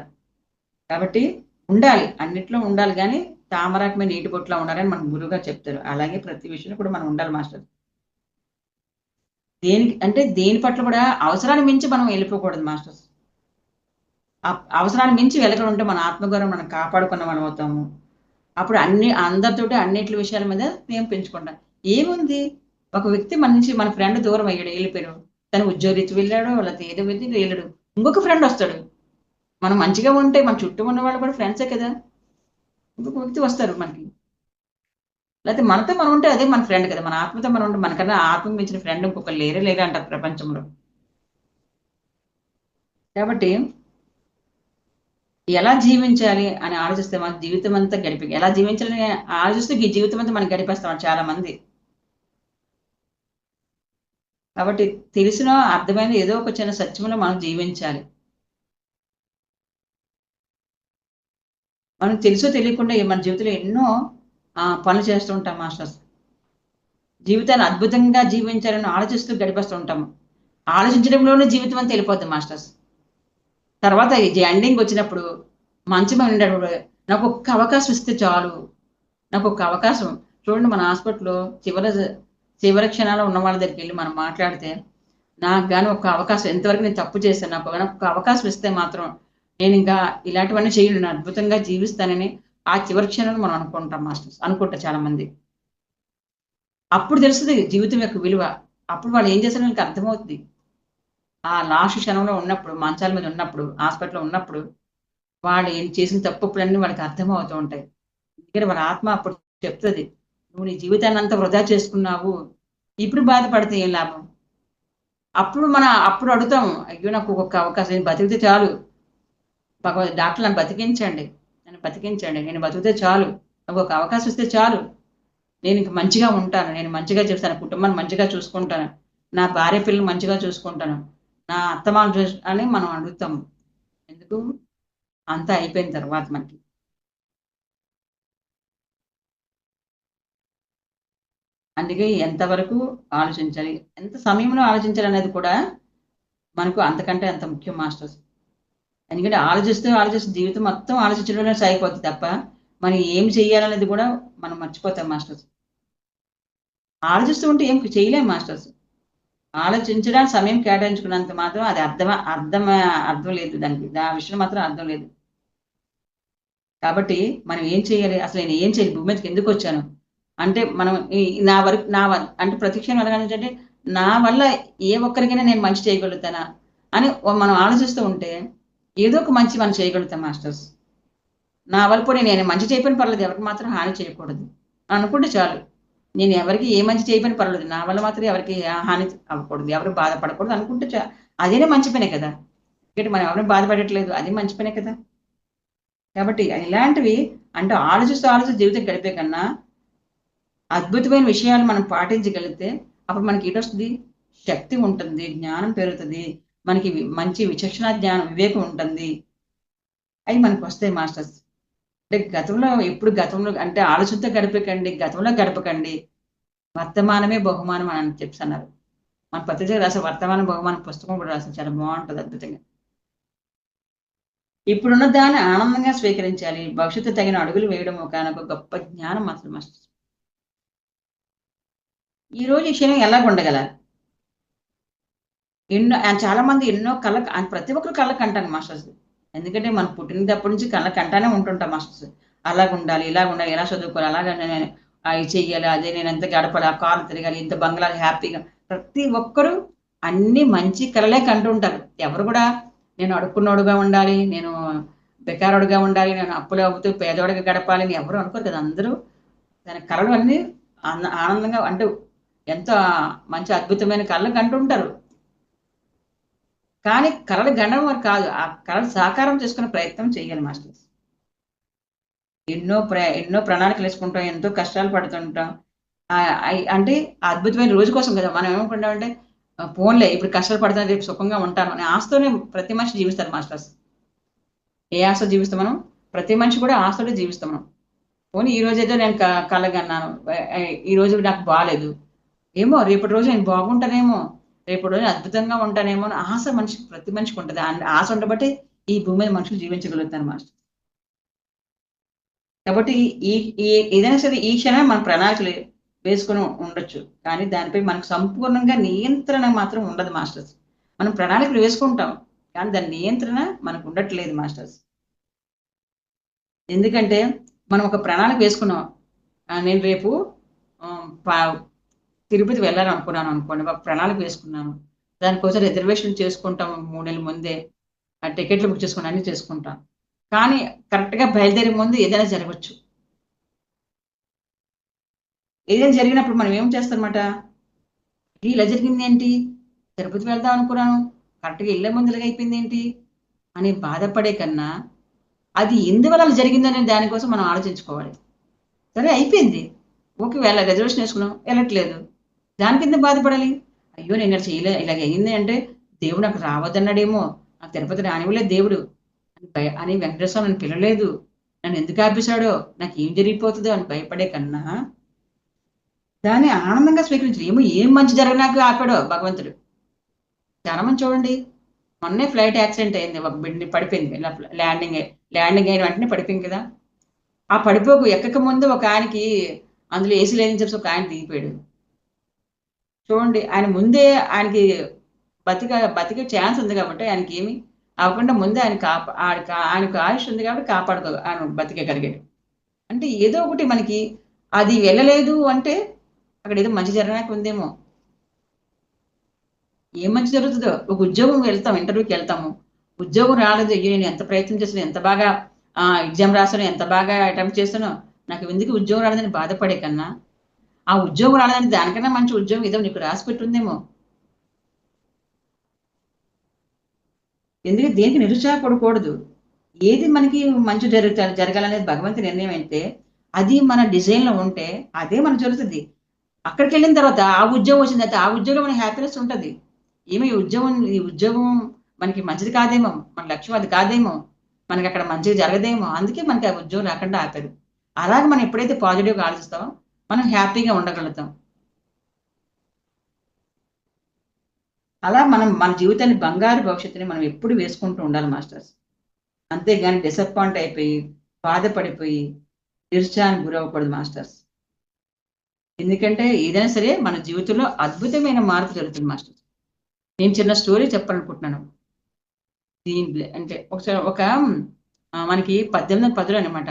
కాబట్టి ఉండాలి. అన్నిట్లో ఉండాలి గానీ, తామరాకు మీద నీటి బొట్టులా ఉండాలని మన గురువుగారు చెప్తారు. అలాగే ప్రతి విషయంలో కూడా మనం ఉండాలి మాస్టర్. దేని పట్ల కూడా అవసరాన్ని మించి మనం వెళ్ళిపోకూడదు మాస్టర్స్. అవసరాన్ని మించి వెళ్ళకుండా మన ఆత్మగౌరవం మనం కాపాడుకున్న వాళ్ళమవుతాము. అప్పుడు అందరితోటి అన్నిట్లి విషయాల మీద ప్రేమ పెంచుకుంటాం. ఏముంది? ఒక వ్యక్తి మన నుంచి మన ఫ్రెండ్ దూరం అయ్యాడు, ఎళ్ళిపోయాడు. తను ఉద్యోగరీత్యా వెళ్ళాడో, లేతే ఏదో వెళ్ళాడు. ఇంకొక ఫ్రెండ్ వస్తాడు. మనం మంచిగా ఉంటే మన చుట్టూ ఉన్న వాళ్ళు కూడా ఫ్రెండ్సే కదా! ఇంకొక వ్యక్తి వస్తారు మనకి. లేకపోతే మనతో మనం ఉంటే అదే మన ఫ్రెండ్ కదా, మన ఆత్మతో మనం ఉంటే మనకన్నా ఆత్మకు మించిన ఫ్రెండ్ ఇంకొకరు లేరే అంటారు ప్రపంచంలో. కాబట్టి ఎలా జీవించాలి అని ఆలోచిస్తే మన జీవితం అంతా ఎలా జీవించాలని ఆలోచిస్తూ ఈ జీవితం అంతా మనం గడిపేస్తాం చాలా మంది. కాబట్టి తెలిసిన అర్థమైన ఏదో ఒక చిన్న సత్యంలో మనం జీవించాలి. మనం తెలుసో తెలియకుండా మన జీవితంలో ఎన్నో పనులు చేస్తూ ఉంటాం మాస్టర్స్. జీవితాన్ని అద్భుతంగా జీవించాలని ఆలోచిస్తూ గడిపేస్తూ ఉంటాము. ఆలోచించడంలోనే జీవితం అంతా వెళ్ళిపోద్ది మాస్టర్స్. తర్వాత ఎండింగ్ వచ్చినప్పుడు మంచి మీద ఉండేటప్పుడు నాకు ఒక్క అవకాశం ఇస్తే చాలు, నాకు ఒక్క అవకాశం. చూడండి, మన హాస్పిటల్లో చివరి క్షణాలు ఉన్న వాళ్ళ దగ్గరికి వెళ్ళి మనం మాట్లాడితే, నాకు కానీ ఒక అవకాశం, ఎంతవరకు నేను తప్పు చేశాను, నాకు కానీ ఒక అవకాశం ఇస్తే మాత్రం నేను ఇంకా ఇలాంటివన్నీ చేయను, నేను అద్భుతంగా జీవిస్తానని ఆ చివరి క్షణంలో మనం అనుకుంటాం మాస్టర్స్. అనుకుంటారు చాలా మంది. అప్పుడు తెలుస్తుంది జీవితం యొక్క విలువ. అప్పుడు వాళ్ళు ఏం చేశారో నాకు అర్థమవుతుంది. ఆ లాస్ట్ క్షణంలో ఉన్నప్పుడు, మంచాల మీద ఉన్నప్పుడు, హాస్పిటల్లో ఉన్నప్పుడు వాళ్ళు ఏం చేసిన తప్పులన్నీ వాళ్ళకి అర్థమవుతూ ఉంటాయి. ఎందుకంటే వాళ్ళ ఆత్మ అప్పుడు చెప్తుంది, నువ్వు నీ జీవితాన్ని అంతా వృధా చేసుకున్నావు, ఇప్పుడు బాధపడితే ఏం లాభం. అప్పుడు అడుగుతాం, అయ్యో నాకు ఒక్క అవకాశం, నేను బతికితే చాలు, డాక్టర్ నన్ను బతికించండి, నేను బతికితే చాలు, నాకు ఒక అవకాశం ఇస్తే చాలు, నేను ఇంక మంచిగా ఉంటాను, నేను మంచిగా చేస్తాను, కుటుంబాన్ని మంచిగా చూసుకుంటాను, నా భార్య పిల్లలు మంచిగా చూసుకుంటాను, నా అత్తమాను అని మనం అడుగుతాం. ఎందుకు? అంతా అయిపోయిన తర్వాత మనకి. అందుకే ఎంతవరకు ఆలోచించాలి, ఎంత సమయంలో ఆలోచించాలి అనేది కూడా మనకు అంతకంటే అంత ముఖ్యం మాస్టర్స్. ఎందుకంటే ఆలోచిస్తూ జీవితం మొత్తం ఆలోచించడంలో సాగిపోతుంది తప్ప మనం ఏం చెయ్యాలనేది కూడా మనం మర్చిపోతాం మాస్టర్స్. ఆలోచిస్తూ ఉంటే ఏం చేయలేం మాస్టర్స్. ఆలోచించడానికి సమయం కేటాయించుకున్నంత మాత్రం అది అర్థం లేదు, దానికి ఆ విషయం మాత్రం అర్థం లేదు. కాబట్టి మనం ఏం చేయాలి, అసలు నేను ఏం చేయాలి, భూమి మీదకి ఎందుకు వచ్చాను అంటే, మనం అంటే ప్రతిక్షణం ఎలాగంటే, నా వల్ల ఏ ఒక్కరికైనా నేను మంచి చేయగలుగుతానా అని మనం ఆలోచిస్తూ ఉంటే ఏదో ఒక మంచి మనం చేయగలుగుతాం మాస్టర్స్. నా వల్ల పోనీ నేను మంచి చేయకపోయినా పర్లేదు, ఎవరికి మాత్రం హాని చేయకూడదు అనుకుంటే చాలు. నేను ఎవరికి ఏ మంచి చేయకపోయినా పర్లేదు, నా వల్ల మాత్రం ఎవరికి హాని అవ్వకూడదు, ఎవరు బాధపడకూడదు అనుకుంటే అదేనే మంచి పనే కదా. ఎందుకంటే మనం ఎవరిని బాధపడట్లేదు, అది మంచి పనే కదా. కాబట్టి ఇలాంటివి అంటే ఆలోచిస్తూ జీవితం గడిపే కన్నా అద్భుతమైన విషయాలు మనం పాటించగలిగితే అప్పుడు మనకి ఏటొస్తుంది, శక్తి ఉంటుంది, జ్ఞానం పెరుగుతుంది, మనకి మంచి విచక్షణ జ్ఞానం, వివేకం ఉంటుంది, అవి మనకు వస్తాయి మాస్టర్స్. అంటే గతంలో అంటే ఆలోచనతో గడపకండి, గతంలో గడపకండి, వర్తమానమే బహుమానం అని చెప్తున్నారు. మన పత్రిక రాసే వర్తమానం బహుమానం పుస్తకం కూడా రాసారు, చాలా బాగుంటుంది, అద్భుతంగా. ఇప్పుడున్న దాన్ని ఆనందంగా స్వీకరించాలి, భవిష్యత్తు తగిన అడుగులు వేయడం ఒక గొప్ప జ్ఞానం అసలు మాస్టర్స్. ఈ రోజు ఈ క్షణం ఎలాగ ఉండగలరు? చాలా మంది ఎన్నో ప్రతి ఒక్కరు కళ్ళకు అంటాను మాస్టర్స్. ఎందుకంటే మనం పుట్టినప్పటి నుంచి కళ్ళకు అంటానే ఉంటుంటాం మాస్టర్స్. అలాగ ఉండాలి, ఇలాగ ఉండాలి, ఎలా చదువుకోవాలి, అలాగే నేను అవి చెయ్యాలి, అదే నేను ఎంత గడపాలి, ఆ కారు తిరగాలి, ఇంత బంగ్లాలు హ్యాపీగా, ప్రతి ఒక్కరు అన్ని మంచి కళలే కంటూ ఉంటారు. ఎవరు కూడా నేను అడుక్కున్నోడుగా ఉండాలి, నేను బెకారోడుగా ఉండాలి, నేను అప్పులు అవుతూ పేదవాడిగా గడపాలి అని ఎవరు అనుకోరు కదా. అందరూ తన కళలు అన్ని ఆనందంగా అంటే ఎంతో మంచి అద్భుతమైన కళలు కంటుంటారు. కానీ కళలు గండం వరకు కాదు, ఆ కళలు సాకారం చేసుకునే ప్రయత్నం చేయాలి మాస్టర్స్. ఎన్నో ప్రణాళికలు వేసుకుంటాం, ఎంతో కష్టాలు పడుతుంటాం. అంటే అద్భుతమైన రోజు కోసం కదా మనం ఏమనుకుంటామంటే, ఫోన్లే ఇప్పుడు కష్టాలు పడుతున్నా రేపు సుఖంగా ఉంటాను అనే ఆశతోనే ప్రతి మనిషి జీవిస్తారు మాస్టర్స్. ఏ ఆశ జీవిస్తాం మనం? ప్రతి మనిషి కూడా ఆశతోనే జీవిస్తాం మనం. పోనీ ఈ రోజు ఏదో నేను కలగన్నాను, ఈ రోజు నాకు బాగాలేదు, ఏమో రేపటి రోజు నేను బాగుంటానేమో, రేపటి రోజు అద్భుతంగా ఉంటానేమో అని ఆశ ప్రతి మనిషికి ఉంటుంది. ఆశ ఉండబట్టి ఈ భూమి మీద మనుషులు జీవించగలుగుతారు మాస్టర్. కాబట్టి ఏదైనా సరే ఈ క్షణమే మన ప్రణాళికలు వేసుకుని ఉండొచ్చు, కానీ దానిపై మనకు సంపూర్ణంగా నియంత్రణ మాత్రం ఉండదు మాస్టర్స్. మనం ప్రణాళికలు వేసుకుంటాం, కానీ దాని నియంత్రణ మనకు ఉండట్లేదు మాస్టర్స్. ఎందుకంటే మనం ఒక ప్రణాళిక వేసుకున్నాం, నేను రేపు తిరుపతి వెళ్ళాలనుకున్నాను అనుకోండి, ఒక ప్రణాళిక వేసుకున్నాను, దానికోసం రిజర్వేషన్ చేసుకుంటాం 3 నెలల ముందే, ఆ టికెట్లు బుక్ చేసుకుని అన్ని చేసుకుంటాం. కానీ కరెక్ట్గా బయలుదేరే ముందు ఏదైనా జరగవచ్చు. ఏదైనా జరిగినప్పుడు మనం ఏం చేస్తామన్నమాట, ఇలా జరిగింది ఏంటి, తిరుపతి వెళ్దాం అనుకున్నాను, కరెక్ట్గా ఇళ్ళ ముందరగా అయిపోయింది ఏంటి అని బాధపడే కన్నా అది ఎందువల్ల అలా జరిగిందనే దానికోసం మనం ఆలోచించుకోవాలి. సరే అయిపోయింది, ఓకే, రిజర్వేషన్ వేసుకున్నాం, వెళ్ళట్లేదు, దాని కింద బాధపడాలి. అయ్యో నేను ఇలా చేయలే, ఇలాగ అయ్యింది అంటే దేవుడు నాకు రావద్దన్నాడేమో, నాకు తిరుపతి రానివ్వలేదు దేవుడు అని వెంకటేశ్వర నన్ను పిలవలేదు, నన్ను ఎందుకు ఆపేశాడో, నాకు ఏం జరిగిపోతుందో అని భయపడే కన్నా దాన్ని ఆనందంగా స్వీకరించాలి. ఏం మంచి జరగనాక ఆపాడో భగవంతుడు. చాలా మంది చూడండి, మొన్నే ఫ్లైట్ యాక్సిడెంట్ అయింది, ఒక బిడ్డ పడిపోయింది, ల్యాండింగ్ అయిన వెంటనే పడిపోయింది కదా. ఆ పడిపోకు ఎక్కక ముందు ఒక ఆయనకి అందులో ఏసీ లేదని చెప్పి ఒక ఆయన దిగిపోయాడు. చూడండి, ఆయన ముందే ఆయనకి బతికే ఛాన్స్ ఉంది కాబట్టి ఆయనకి ఏమి అవ్వకుండా ముందే ఆయనకు ఆయుష్ ఉంది కాబట్టి ఆయన బతికేగలిగాడు. అంటే ఏదో ఒకటి మనకి అది వెళ్ళలేదు అంటే అక్కడ ఏదో మంచి జరగడానికి ఉందేమో. ఏం మంచి జరుగుతుందో, ఒక ఉద్యోగం వెళ్తాం, ఇంటర్వ్యూకి వెళ్తాము, ఉద్యోగం రాలేదు, అయ్యో నేను ఎంత ప్రయత్నం చేస్తాను, ఎంత బాగా ఎగ్జామ్ రాసాను, ఎంత బాగా అటెంప్ట్ చేస్తానో, నాకు ఎందుకు ఉద్యోగం రాలేదని బాధపడే కన్నా ఆ ఉద్యోగం రాలేదని దానికన్నా మంచి ఉద్యోగం ఏదో నీకు రాసి పెట్టుందేమో. ఎందుకంటే దేనికి నిరుత్సాహపడకూడదు. ఏది మనకి మంచి జరగాలనేది భగవంతుని నిర్ణయం అయితే అది మన డిజైన్లో ఉంటే అదే మనకు జరుగుతుంది. అక్కడికి వెళ్ళిన తర్వాత ఆ ఉద్యోగం వచ్చిన తర్వాత ఆ ఉద్యోగం మనకి హ్యాపీనెస్ ఉంటుంది. ఈ ఉద్యోగం మనకి మంచిది కాదేమో, మన లక్ష్యం అది కాదేమో, మనకి అక్కడ మంచిగా జరగదేమో, అందుకే మనకి ఆ ఉద్యోగం రాకుండా ఆపారు. అలాగే మనం ఎప్పుడైతే పాజిటివ్గా ఆలోచిస్తామో మనం హ్యాపీగా ఉండగలుగుతాం. అలా మనం మన జీవితాన్ని, బంగారు భవిష్యత్తుని మనం ఎప్పుడు వేసుకుంటూ ఉండాలి మాస్టర్స్. అంతేగాని డిసప్పాయింట్ అయిపోయి బాధపడిపోయి నిరుత్సాహానికి గురవ్వకూడదు మాస్టర్స్. ఎందుకంటే ఏదైనా సరే మన జీవితంలో అద్భుతమైన మార్పు జరుగుతుంది మాస్టర్స్. నేను చిన్న స్టోరీ చెప్పాలనుకుంటున్నాను. అంటే ఒకసారి మనకి 1810 అనమాట,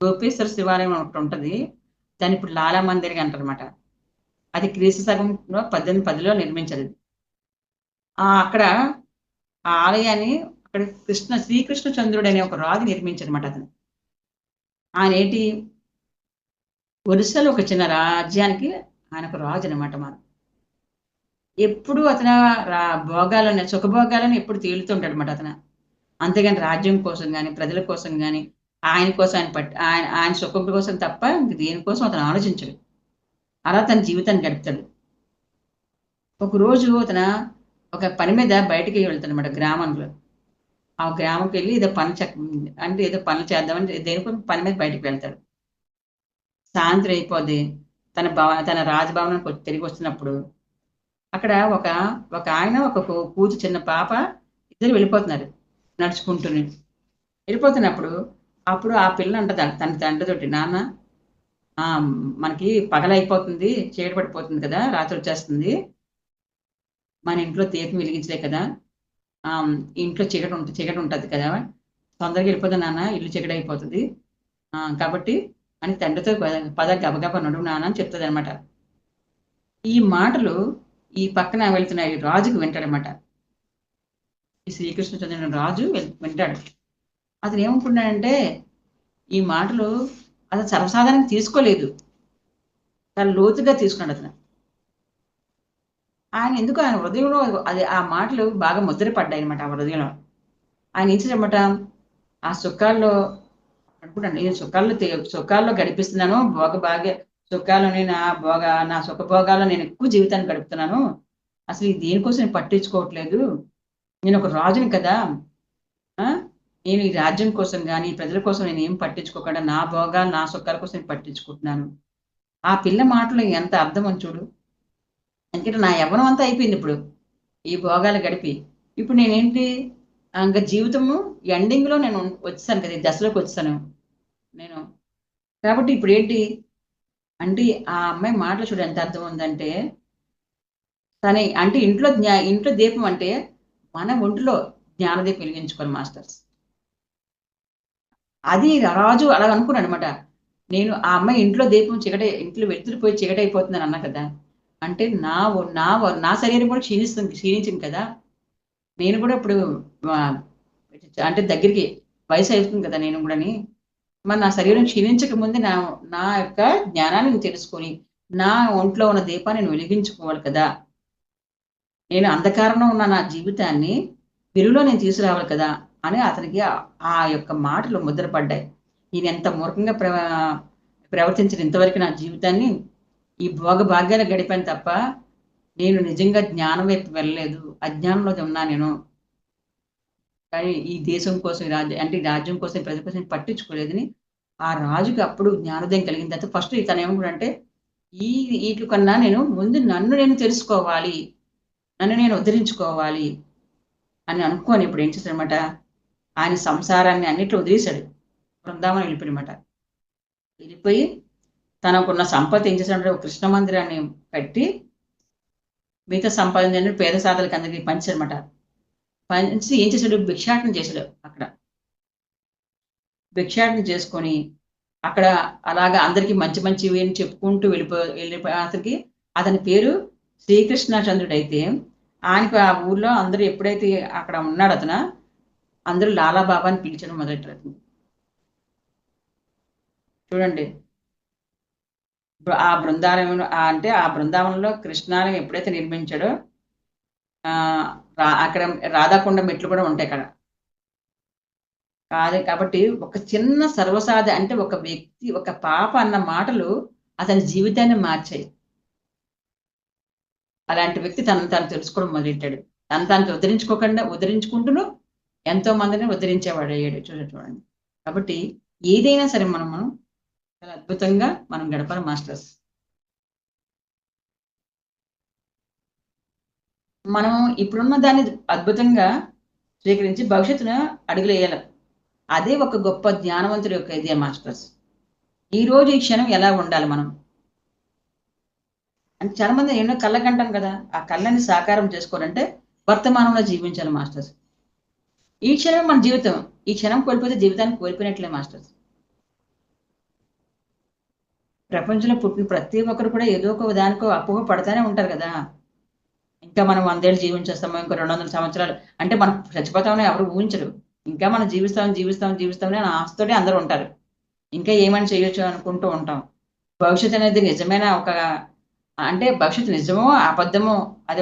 గోపేశ్వర శివాలయం ఒకటి ఉంటుంది, దాన్ని ఇప్పుడు లాలా మందిర్ అంటారనమాట. అది క్రీస్తు శకంలో 1810లో నిర్మించారు. అక్కడ ఆ ఆలయాన్ని అక్కడ శ్రీకృష్ణ చంద్రుడు అనే ఒక రాజు నిర్మించారనమాట. ఆయన ఏంటి, ఒరిస్సాలో ఒక చిన్న రాజ్యానికి ఆయన ఒక రాజు అనమాట. మనం ఎప్పుడు అతను సుఖభోగాలను ఎప్పుడు తేలుతుంటాడు అనమాట అతను. అంతేగాని రాజ్యం కోసం కానీ ప్రజల కోసం కానీ ఆయన కోసం ఆయన సుఖం కోసం తప్ప ఇంక దేనికోసం అతను ఆలోచించడు. అలా తన జీవితాన్ని గడుపుతాడు. ఒకరోజు అతను ఒక పని మీద బయటికి వెళ్తాడనమాట గ్రామంలో. ఆ గ్రామంకి వెళ్ళి ఏదో పనులు చేద్దామని దేనికో పని మీద బయటికి వెళ్తాడు. సాయంత్రం అయిపోద్ది. తన రాజభవనానికి తిరిగి వస్తున్నప్పుడు అక్కడ ఒక ఆయన, ఒక కూతురు, చిన్న పాప, ఇద్దరు వెళ్ళిపోతున్నారు నడుచుకుంటూనే. వెళ్ళిపోతున్నప్పుడు అప్పుడు ఆ పిల్ల అంటది తన తండ్రితోటి, నాన్న మనకి పగలైపోతుంది, చీకటి పడిపోతుంది కదా, రాత్రి వచ్చేస్తుంది, మన ఇంట్లో దీపం వెలిగించలే కదా, ఇంట్లో చీకటి ఉంటుంది కదా, తొందరగా వెళ్ళిపోతుంది నాన్న, ఇల్లు చీకటి అయిపోతుంది, కాబట్టి అని తండ్రితో పద గబగబా నడువు నాన్న అని చెప్తుంది అనమాట. ఈ మాటలు ఈ పక్కన వెళ్తున్న ఈ రాజుకు వింటాడనమాట. ఈ శ్రీకృష్ణచంద్రుని రాజు వింటాడు. అతను ఏమనుకున్నాడంటే ఈ మాటలు అతను సర్వసాధారణంగా తీసుకోలేదు, చాలా లోతుగా తీసుకున్నాడు అతను. ఆయన హృదయంలో ఆ మాటలు బాగా ముద్రపడ్డాయి అనమాట. ఆ హృదయంలో ఆయన ఏం చేశాడనమాట, ఆ సుఖాల్లో అనుకుంటాను, నేను సుఖాల్లో గడిపిస్తున్నాను, సుఖాలని నా సుఖభోగాల్లో నేను ఎక్కువ జీవితాన్ని గడుపుతున్నాను, అసలు దేనికోసం నేను పట్టించుకోవట్లేదు, నేను ఒక రాజుని కదా, నేను ఈ రాజ్యం కోసం కానీ ప్రజల కోసం నేను ఏం పట్టించుకోకుండా నా భోగాలు నా సుఖాల కోసం నేను పట్టించుకుంటున్నాను. ఆ పిల్ల మాటలో ఎంత అర్థం అని చూడు. ఎందుకంటే నా యవ్వనం అంతా అయిపోయింది ఇప్పుడు ఈ భోగాలు గడిపి, ఇప్పుడు నేనేంటి ఇంకా జీవితము ఎండింగ్లో నేను వచ్చాను కదా, ఈ దశలోకి వచ్చాను నేను. కాబట్టి ఇప్పుడు ఏంటి అంటే ఆ అమ్మాయి మాటలు చూడు ఎంత అర్థం ఉందంటే, అంటే ఇంట్లో దీపం అంటే మన ఒంటిలో జ్ఞానదీపం వెలిగించుకోవాలి మాస్టర్స్. అది రాజు అలా అనుకున్నాడు అనమాట. నేను ఆ అమ్మాయి ఇంట్లో దీపం ఇంట్లో వెలుతురిపోయి చీకటి అయిపోతుందని అన్నా కదా, అంటే నా శరీరం కూడా క్షీణించింది కదా, నేను కూడా ఇప్పుడు అంటే దగ్గరికి వయసు అవుతుంది కదా నేను కూడాని, మరి నా శరీరం క్షీణించక ముందే నా యొక్క జ్ఞానాన్ని తెలుసుకొని నా ఒంట్లో ఉన్న దీపాన్ని నేను వెలిగించుకోవాలి కదా! నేను అంధకారంలో ఉన్న నా జీవితాన్ని వెలుగులో నేను తీసుకురావాలి కదా! అని అతనికి ఆ యొక్క మాటలు ముద్రపడ్డాయి. నేనెంత మూర్ఖంగా ప్రవర్తించిన ఇంతవరకు నా జీవితాన్ని ఈ భోగభాగ్యాలు గడిపాను తప్ప, నేను నిజంగా జ్ఞానం వైపు వెళ్ళలేదు. అజ్ఞానంలో ఉన్నా నేను. కానీ ఈ దేశం కోసం, ఈ రాజ్యం కోసం, ఈ ప్రజల కోసం పట్టించుకోలేదని ఆ రాజుకి అప్పుడు జ్ఞానోదయం కలిగిన తర్వాత ఫస్ట్ తనేమనుకున్నాడంటే, ఈ ఈట్ల కన్నా నేను ముందు నన్ను నేను తెలుసుకోవాలి. నన్ను నేను ఉద్ధరించుకోవాలి అని అనుకోని ఇప్పుడు ఏం చేశాడనమాట, ఆయన సంసారాన్ని అన్నిట్లో వదిలేసాడు. బృందావనం వెళ్ళిపోయాడనమాట. వెళ్ళిపోయి తనకున్న సంపత్తి ఏం చేశాడంటే ఒక కృష్ణ మందిరాన్ని కట్టి, మిగతా సంపాదన పేద సాధులకి అందరికి పంచాడనమాట. పంచి ఏం చేశాడు, భిక్షాటన చేశాడు అక్కడ. భిక్షాటన చేసుకొని అక్కడ అలాగా అందరికి మంచి మంచివి అని చెప్పుకుంటూ వెళ్ళిపోయేసరికి అతని పేరు శ్రీకృష్ణచంద్రుడైతే ఆయనకు ఆ ఊర్లో అందరూ ఎప్పుడైతే అక్కడ ఉన్నాడు అతను, అందరూ లాలా బాబా అని పిలిచడం మొదలెట్టారు. చూడండి, ఆ బృందావనం అంటే ఆ బృందావనంలో కృష్ణాలయం ఎప్పుడైతే నిర్మించాడో అక్కడ రాధాకొండ మెట్లు కూడా ఉంటాయి అక్కడ. కాదు కాబట్టి ఒక చిన్న సర్వసాధి అంటే ఒక వ్యక్తి, ఒక పాప అన్న మాటలు అతని జీవితాన్ని మార్చాయి. అలాంటి వ్యక్తి తనను తాను తెలుసుకోవడం మొదలెట్టాడు. తను తాను ఉద్ధరించుకుంటూను ఎంతో మందిని ఉద్ధరించేవాడు అయ్యాడు. చూడండి. కాబట్టి ఏదైనా సరే మనం చాలా అద్భుతంగా మనం గడపాలి మాస్టర్స్. మనం ఇప్పుడున్న దాన్ని అద్భుతంగా స్వీకరించి భవిష్యత్తును అడుగులేయాలి. అదే ఒక గొప్ప జ్ఞానవంతుడి యొక్క ఇదే మాస్టర్స్. ఈ రోజు ఈ క్షణం ఎలా ఉండాలి మనం అంటే చాలా మంది ఎన్నో కళ్ళకంటాం కదా, ఆ కళ్ళని సాకారం చేసుకోవాలంటే వర్తమానంలో జీవించాలి మాస్టర్స్. ఈ క్షణం మన జీవితం, ఈ క్షణం కోల్పోతే జీవితాన్ని కోల్పోయినట్లే మాస్టర్స్. ప్రపంచంలో పుట్టిన ప్రతి ఒక్కరు కూడా ఏదో ఒక దానికో అపోహ పడతానే ఉంటారు కదా. ఇంకా మనం 100 ఏళ్ళు జీవించేస్తాము, ఇంకో 200 సంవత్సరాలు అంటే మనం చచ్చిపోతామని ఎవరు ఊహించరు. ఇంకా మనం జీవిస్తామని ఆశతోనే అందరూ ఉంటారు. ఇంకా ఏమైనా చేయొచ్చు అనుకుంటూ ఉంటాం. భవిష్యత్తు అనేది నిజమైన అంటే భవిష్యత్తు నిజమో అబద్ధమో అది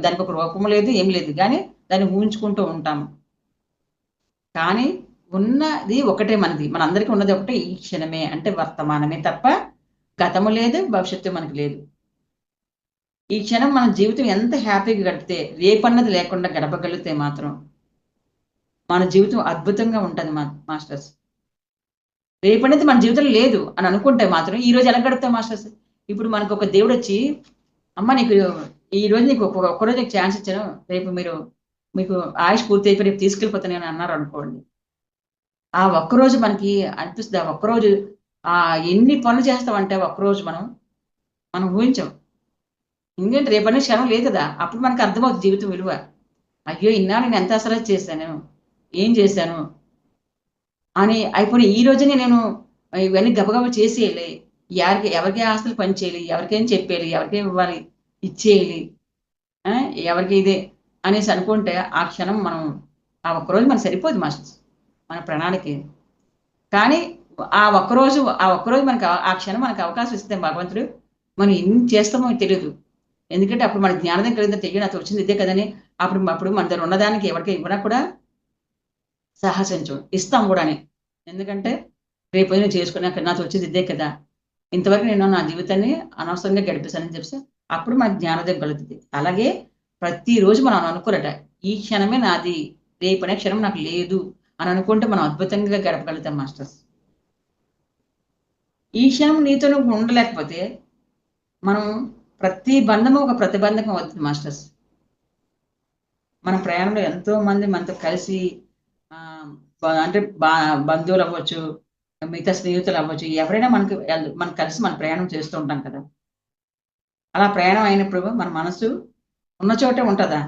దానికి ఒక రూపము లేదు, ఏమి లేదు. కానీ దాన్ని ఊహించుకుంటూ ఉంటాము. కానీ ఉన్నది ఒకటే మనది. మనందరికీ ఉన్నది ఒకటే ఈ క్షణమే. అంటే వర్తమానమే తప్ప గతము లేదు, భవిష్యత్తు మనకు లేదు. ఈ క్షణం మన జీవితం ఎంత హ్యాపీగా గడిపితే, రేపన్నది లేకుండా గడపగలిగితే మాత్రం మన జీవితం అద్భుతంగా ఉంటది మాస్టర్స్. రేపనేది మన జీవితంలో లేదు అని అనుకుంటే మాత్రం ఈ రోజు ఎలా గడుపుతాం మాస్టర్స్? ఇప్పుడు మనకు ఒక దేవుడొచ్చి, అమ్మ నీకు ఈరోజు నీకు ఒక్కరోజు ఛాన్స్ ఇచ్చాను. రేపు మీకు ఆయుష్ పూర్తి అయిపోయి రేపు తీసుకెళ్ళిపోతాను అని అన్నారు అనుకోండి. ఆ ఒక్కరోజు మనకి అనిపిస్తుంది. ఆ ఒక్కరోజు ఎన్ని పనులు చేస్తామంటే ఒక్కరోజు మనం ఊహించాం. ఎందుకంటే రేపనే క్షణం లేదు కదా. అప్పుడు మనకు అర్థమవుతుంది జీవితం విలువ. అయ్యో ఇన్నాళ్ళు నేను ఎంత అసలు చేశాను, ఏం చేశాను అని అయిపోయి ఈ రోజునే నేను ఇవన్నీ గబగబా చేసేయాలి. ఎవరికి ఆస్తులు పంచేయాలి, ఎవరికేం చెప్పేయాలి, ఎవరికేం ఇవ్వాలి, ఇచ్చేయాలి, ఎవరికి ఇదే అనేసి అనుకుంటే ఆ క్షణం ఆ ఒక్కరోజు మనకు సరిపోదు మాస్టర్స్ మన ప్రణాళిక. కానీ ఆ ఒక్కరోజు మనకు ఆ క్షణం మనకు అవకాశం ఇస్తే భగవంతుడు మనం ఏం చేస్తామో తెలియదు. ఎందుకంటే అప్పుడు మన జ్ఞానం కలిగిందో తెలియదు, నాతో వచ్చింది ఇదే కదని అప్పుడు మన దగ్గర ఉన్నదానికి ఎవరికి ఇవ్వడా కూడా సాహసించు ఇస్తాం కూడాని. ఎందుకంటే రేపు నేను చేసుకున్నాక నాతో వచ్చింది ఇదే కదా, ఇంతవరకు నేను నా జీవితాన్ని అనవసరంగా గడిపేశానని చెప్పి అప్పుడు మన జ్ఞానోదయం కలుగుతుంది. అలాగే ప్రతిరోజు మనం అనుకోరట ఈ క్షణమే నాది, రేపు అనే క్షణం నాకు లేదు అని అనుకుంటే మనం అద్భుతంగా గడపగలుగుతాం మాస్టర్స్. ఈ క్షణం నీతో నువ్వు ఉండలేకపోతే మనం ప్రతి బంధము ఒక ప్రతిబంధకం అవుతుంది మాస్టర్స్. మన ప్రయాణంలో ఎంతో మంది మనతో కలిసి అంటే బంధువులు అవ్వచ్చు, మిగతా స్నేహితులు అవ్వచ్చు, ఎవరైనా మనం కలిసి మన ప్రయాణం చేస్తూ ఉంటాం కదా. అలా ప్రయాణం అయినప్పుడు మన మనసు ఉన్న చోటే ఉంటుందా?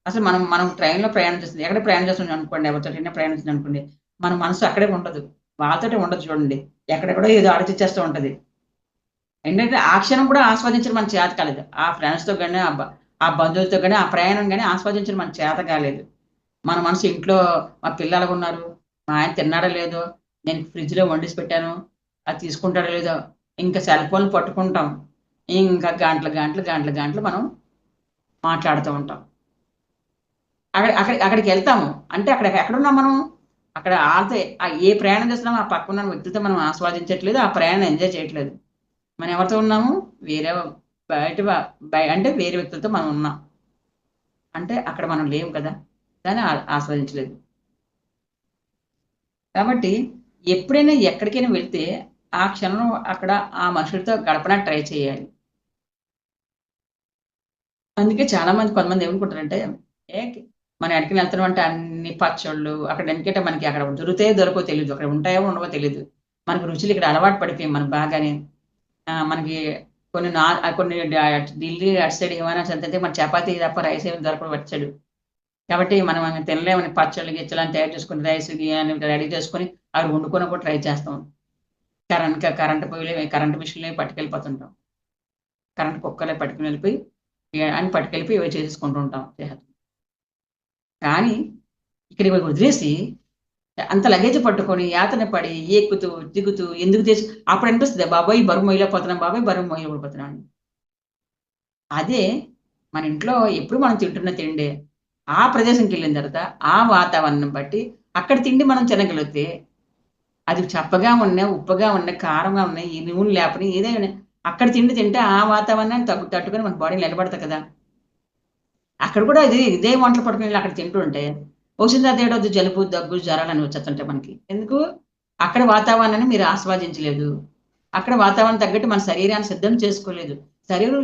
అసలు మనం ట్రైన్లో ప్రయాణం చేస్తుంది, ఎక్కడ ప్రయాణం చేస్తుంది అనుకోండి, ఎవరితోటైనా ప్రయాణం చేస్తుంది అనుకోండి, మన మనసు అక్కడే ఉండదు, వాళ్ళతోటే ఉండదు. చూడండి, ఎక్కడెక్కడో ఏదో ఆలోచించేస్తూ ఉంటది. ఏంటంటే ఆ క్షణం కూడా ఆస్వాదించడం మన చేత కాలేదు. ఆ ఫ్రెండ్స్తో కానీ ఆ బంధువులతో కానీ ఆ ప్రయాణం కానీ ఆస్వాదించడం మన చేత కాలేదు. మన మనసు ఇంట్లో మా పిల్లలు ఉన్నారు, మా ఆయన తిన్నాడో లేదో, నేను ఫ్రిడ్జ్లో వండిసి పెట్టాను, అది తీసుకుంటాడో లేదో, ఇంకా సెల్ ఫోన్లు పట్టుకుంటాం, ఇంకా గంటలు మనం మాట్లాడుతూ ఉంటాం. అక్కడికి వెళ్తాము అంటే అక్కడ ఎక్కడున్నాం మనం? అక్కడ ఆల్తే ఏ ప్రయాణం చేస్తున్నామో ఆ పక్కన వ్యక్తితో మనం ఆస్వాదించట్లేదు, ఆ ప్రయాణం ఎంజాయ్ చేయట్లేదు. మనం ఎవరితో ఉన్నాము? వేరే అంటే వేరే వ్యక్తులతో మనం ఉన్నాం. అంటే అక్కడ మనం లేము కదా, దాన్ని ఆస్వాదించలేదు. కాబట్టి ఎప్పుడైనా ఎక్కడికైనా వెళ్తే ఆ క్షణం అక్కడ ఆ మనుషులతో గడపడానికి ట్రై చేయాలి. అందుకే కొంతమంది ఏమనుకుంటారంటే, ఏ మనం ఎక్కడికైనా వెళ్తున్నాం అంటే అన్ని పచ్చళ్ళు అక్కడ ఎందుకంటే మనకి అక్కడ దొరకవో తెలీదు. అక్కడ ఉంటాయో ఉండవో తెలీదు. మనకు రుచులు ఇక్కడ అలవాటు పడిపోయాం మనం బాగానే. మనకి కొన్ని ఢిల్లీ అటు సైడ్ ఏమైనా చదివితే మన చపాతీ తప్ప రైస్ ఏమి దొరకవు అటు సైడు. కాబట్టి మనం తినలేమని పచ్చళ్ళు, గిచ్చళ్ళు అని తయారు చేసుకొని రైస్ అని రెడీ చేసుకొని అవి వండుకొని కూడా ట్రై చేస్తాం. కరెంట్ మిషన్‌లే పట్టుకెళ్ళిపోతుంటాం. కరెంట్ కుక్కర్‌లో పట్టుకొని వెళ్ళిపోయి పట్టుకెళ్ళిపోయి ఇవి చేసేసుకుంటూ ఉంటాం. కానీ ఇక్కడ ఇవి వదిలేసి అంత లగేజ్ పట్టుకొని యాతన పడి ఎక్కుతూ, దిగుతూ ఎందుకు అప్పుడు అనిపిస్తది బాబోయ్! ఈ బరువు మోయలేకపోతున్నాం బాబోయ్! బరువు మోయలేకపోతున్నాం అని. అదే మన ఇంట్లో ఎప్పుడు మనం తింటున్న తిండే. ఆ ప్రదేశంకెళ్ళిన తర్వాత ఆ వాతావరణం బట్టి అక్కడ తిండి మనం తినగలిగితే అది చప్పగా ఉన్నా, ఉప్పుగా ఉన్నా, కారంగా ఉన్నాయి, ఈ నూనె లేపని ఏదైనా అక్కడ తిండి తింటే ఆ వాతావరణాన్ని తట్టుకొని మన బాడీ నిలబడతది కదా! అక్కడ కూడా ఇదే వంటలు పట్టుకొని వెళ్లి అక్కడ తింటుంటే వచ్చిన తర్వాత ఏటవుద్ది జలుబు, దగ్గు, జ్వరాలని వచ్చేస్తుంటాయి మనకి. ఎందుకు? అక్కడ వాతావరణాన్ని మీరు ఆస్వాదించలేదు. అక్కడ వాతావరణం తగ్గట్టు మన శరీరాన్ని సిద్ధం చేసుకోలేదు. శరీరం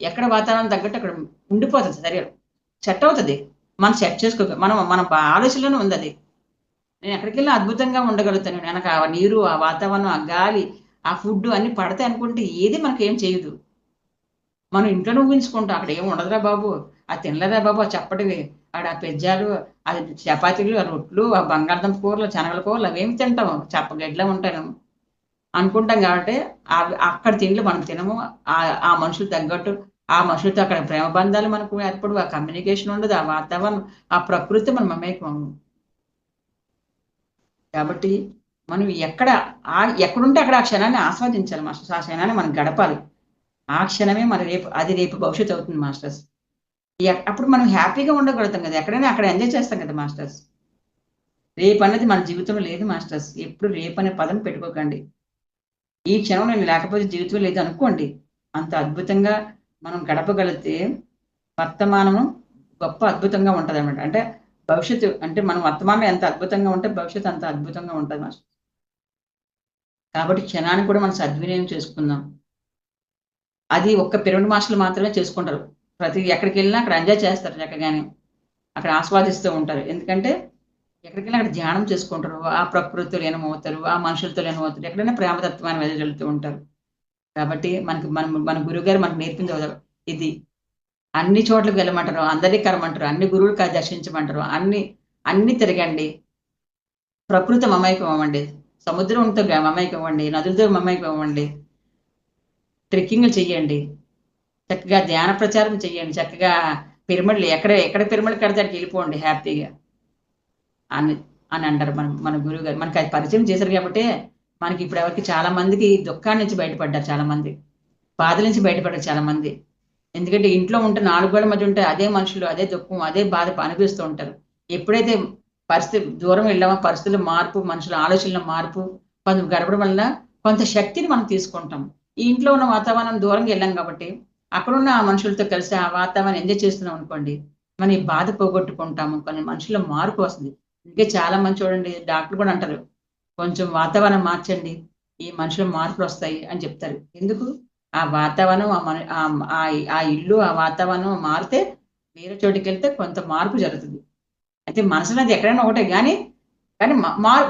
ఎక్కడ వాతావరణం తగ్గట్టు అక్కడ ఉండిపోతది శరీరం. సెట్ అవుతది. మనం సెట్ మనం మన ఆలోచనలోనే ఉందది. నేను ఎక్కడికెళ్ళినా అద్భుతంగా ఉండగలుగుతాను. నాకు ఆ నీరు, ఆ వాతావరణం, ఆ గాలి, ఆ ఫుడ్డు అన్నీ పడతాయి అనుకుంటే ఏది మనకేం చేయదు. మనం ఇంట్లోనే ఊహించుకుంటాం. అక్కడ ఏమి ఉండదురా బాబు! అది తినలేదా బాబు! ఆ చప్పటివి. ఆ పిజ్జాలు, అది చపాతీలు, ఆ రొట్లు, ఆ బంగాళదుంప కూరలు, శనగల కూరలు అవేమి తింటాం. చప్పగడ్డిలా ఉంటాను. అనుకుంటాం కాబట్టి అక్కడ తిండ్లు మనం తినము. ఆ మనుషులు తగ్గట్టు ఆ మనుషులతో అక్కడ ప్రేమ బంధాలు మనకు ఏర్పడవు. ఆ కమ్యూనికేషన్ ఉండదు. ఆ వాతావరణం, ఆ ప్రకృతితో మనం మమేకం అవ్వము. కాబట్టి మనం ఎక్కడుంటే అక్కడ ఆ క్షణాన్ని ఆస్వాదించాలి మాస్టర్స్. ఆ క్షణాన్ని మనం గడపాలి. ఆ క్షణమే రేపు భవిష్యత్తు అవుతుంది మాస్టర్స్. అప్పుడు మనం హ్యాపీగా ఉండగలుగుతాం కదా! ఎక్కడైనా అక్కడ ఎంజాయ్ చేస్తాం కదా మాస్టర్స్. రేపన్నది మన జీవితంలో లేదు మాస్టర్స్. ఎప్పుడు రేపనే పదం పెట్టుకోకండి. ఈ క్షణం నేను లేకపోతే జీవితం లేదనుకోండి. అంత అద్భుతంగా మనం గడపగలిగితే వర్తమానము గొప్ప అద్భుతంగా ఉంటదనమాట. అంటే భవిష్యత్తు అంటే మనం వర్తమానం ఎంత అద్భుతంగా ఉంటే భవిష్యత్తు అంత అద్భుతంగా ఉంటది మాస్టర్. కాబట్టి క్షణాన్ని కూడా మనం సద్వినియోగం చేసుకుందాం. అది ఒక్క పిరమిడ్ మాస్టర్‌లు మాత్రమే చేసుకుంటారు. ఎక్కడికెళ్ళినా అక్కడ ఎంజాయ్ చేస్తారు చక్కగాని. అక్కడ ఆస్వాదిస్తూ ఉంటారు. ఎందుకంటే ఎక్కడికెళ్ళినా అక్కడ ధ్యానం చేసుకుంటారు. ఆ ప్రకృతితో లీనమవుతారు. ఆ మనుషులతో లీనమవుతారు. ఎక్కడైనా ప్రేమతత్వాన్ని వెదజల్లుతూ ఉంటారు. కాబట్టి మన గురువుగారు మనకు నేర్పింది ఇది. అన్ని చోట్లకి వెళ్ళమంటారు. అందరిని కలవమంటారు. అన్ని గురువులు దర్శించమంటారు. అన్ని తిరగండి. ప్రకృతి మమైకం అవ్వండి. సముద్రంతో మమైకం అవ్వండి. నదులతో మమైకం అవ్వండి. ట్రెక్కింగ్‌లు చేయండి. చక్కగా ధ్యాన ప్రచారం చేయండి. చక్కగా పిరమిడ్‌లు ఎక్కడ పిరమిడ్ కడితే అక్కడికెళ్ళిపోండి హ్యాపీగా అని అని అంటారు మన గురువుగారు. మనకది పరిచయం చేశారు కాబట్టే మనకి ఇప్పటివరకు చాలా మందికి దుఃఖాన్ని నుంచి బయటపడ్డారు చాలామంది. బాధ నుంచి బయటపడ్డారు చాలామంది. ఎందుకంటే ఇంట్లో ఉంటే 4 గోడల మధ్య ఉంటే అదే మనుషులు, అదే దుఃఖం, అదే బాధ అనిపిస్తూ ఉంటారు. ఎప్పుడైతే పరిస్థితి దూరం వెళ్ళామో పరిస్థితుల మార్పు, మనుషుల ఆలోచనల మార్పు కొంత గడపడం వల్ల కొంత శక్తిని మనం తీసుకుంటాం. ఈ ఇంట్లో ఉన్న వాతావరణం దూరంగా వెళ్ళాం కాబట్టి, అక్కడున్న ఆ మనుషులతో కలిసి ఆ వాతావరణం ఎంజాయ్ చేస్తున్నాం అనుకోండి, మన ఈ బాధ పోగొట్టుకుంటాము. కొన్ని మనుషుల్లో మార్పు వస్తుంది. అందుకే చాలా మంది చూడండి డాక్టర్లు కూడా అంటారు. కొంచెం వాతావరణం మార్చండి. ఈ మనుషుల మార్పులొస్తాయి అని చెప్తారు. ఎందుకు? ఆ వాతావరణం ఆ ఇల్లు, ఆ వాతావరణం మారితే వేరే చోటికెళ్తే కొంత మార్పు జరుగుతుంది. అయితే మనసున్నది ఎక్కడైనా ఒకటే గానీ, కానీ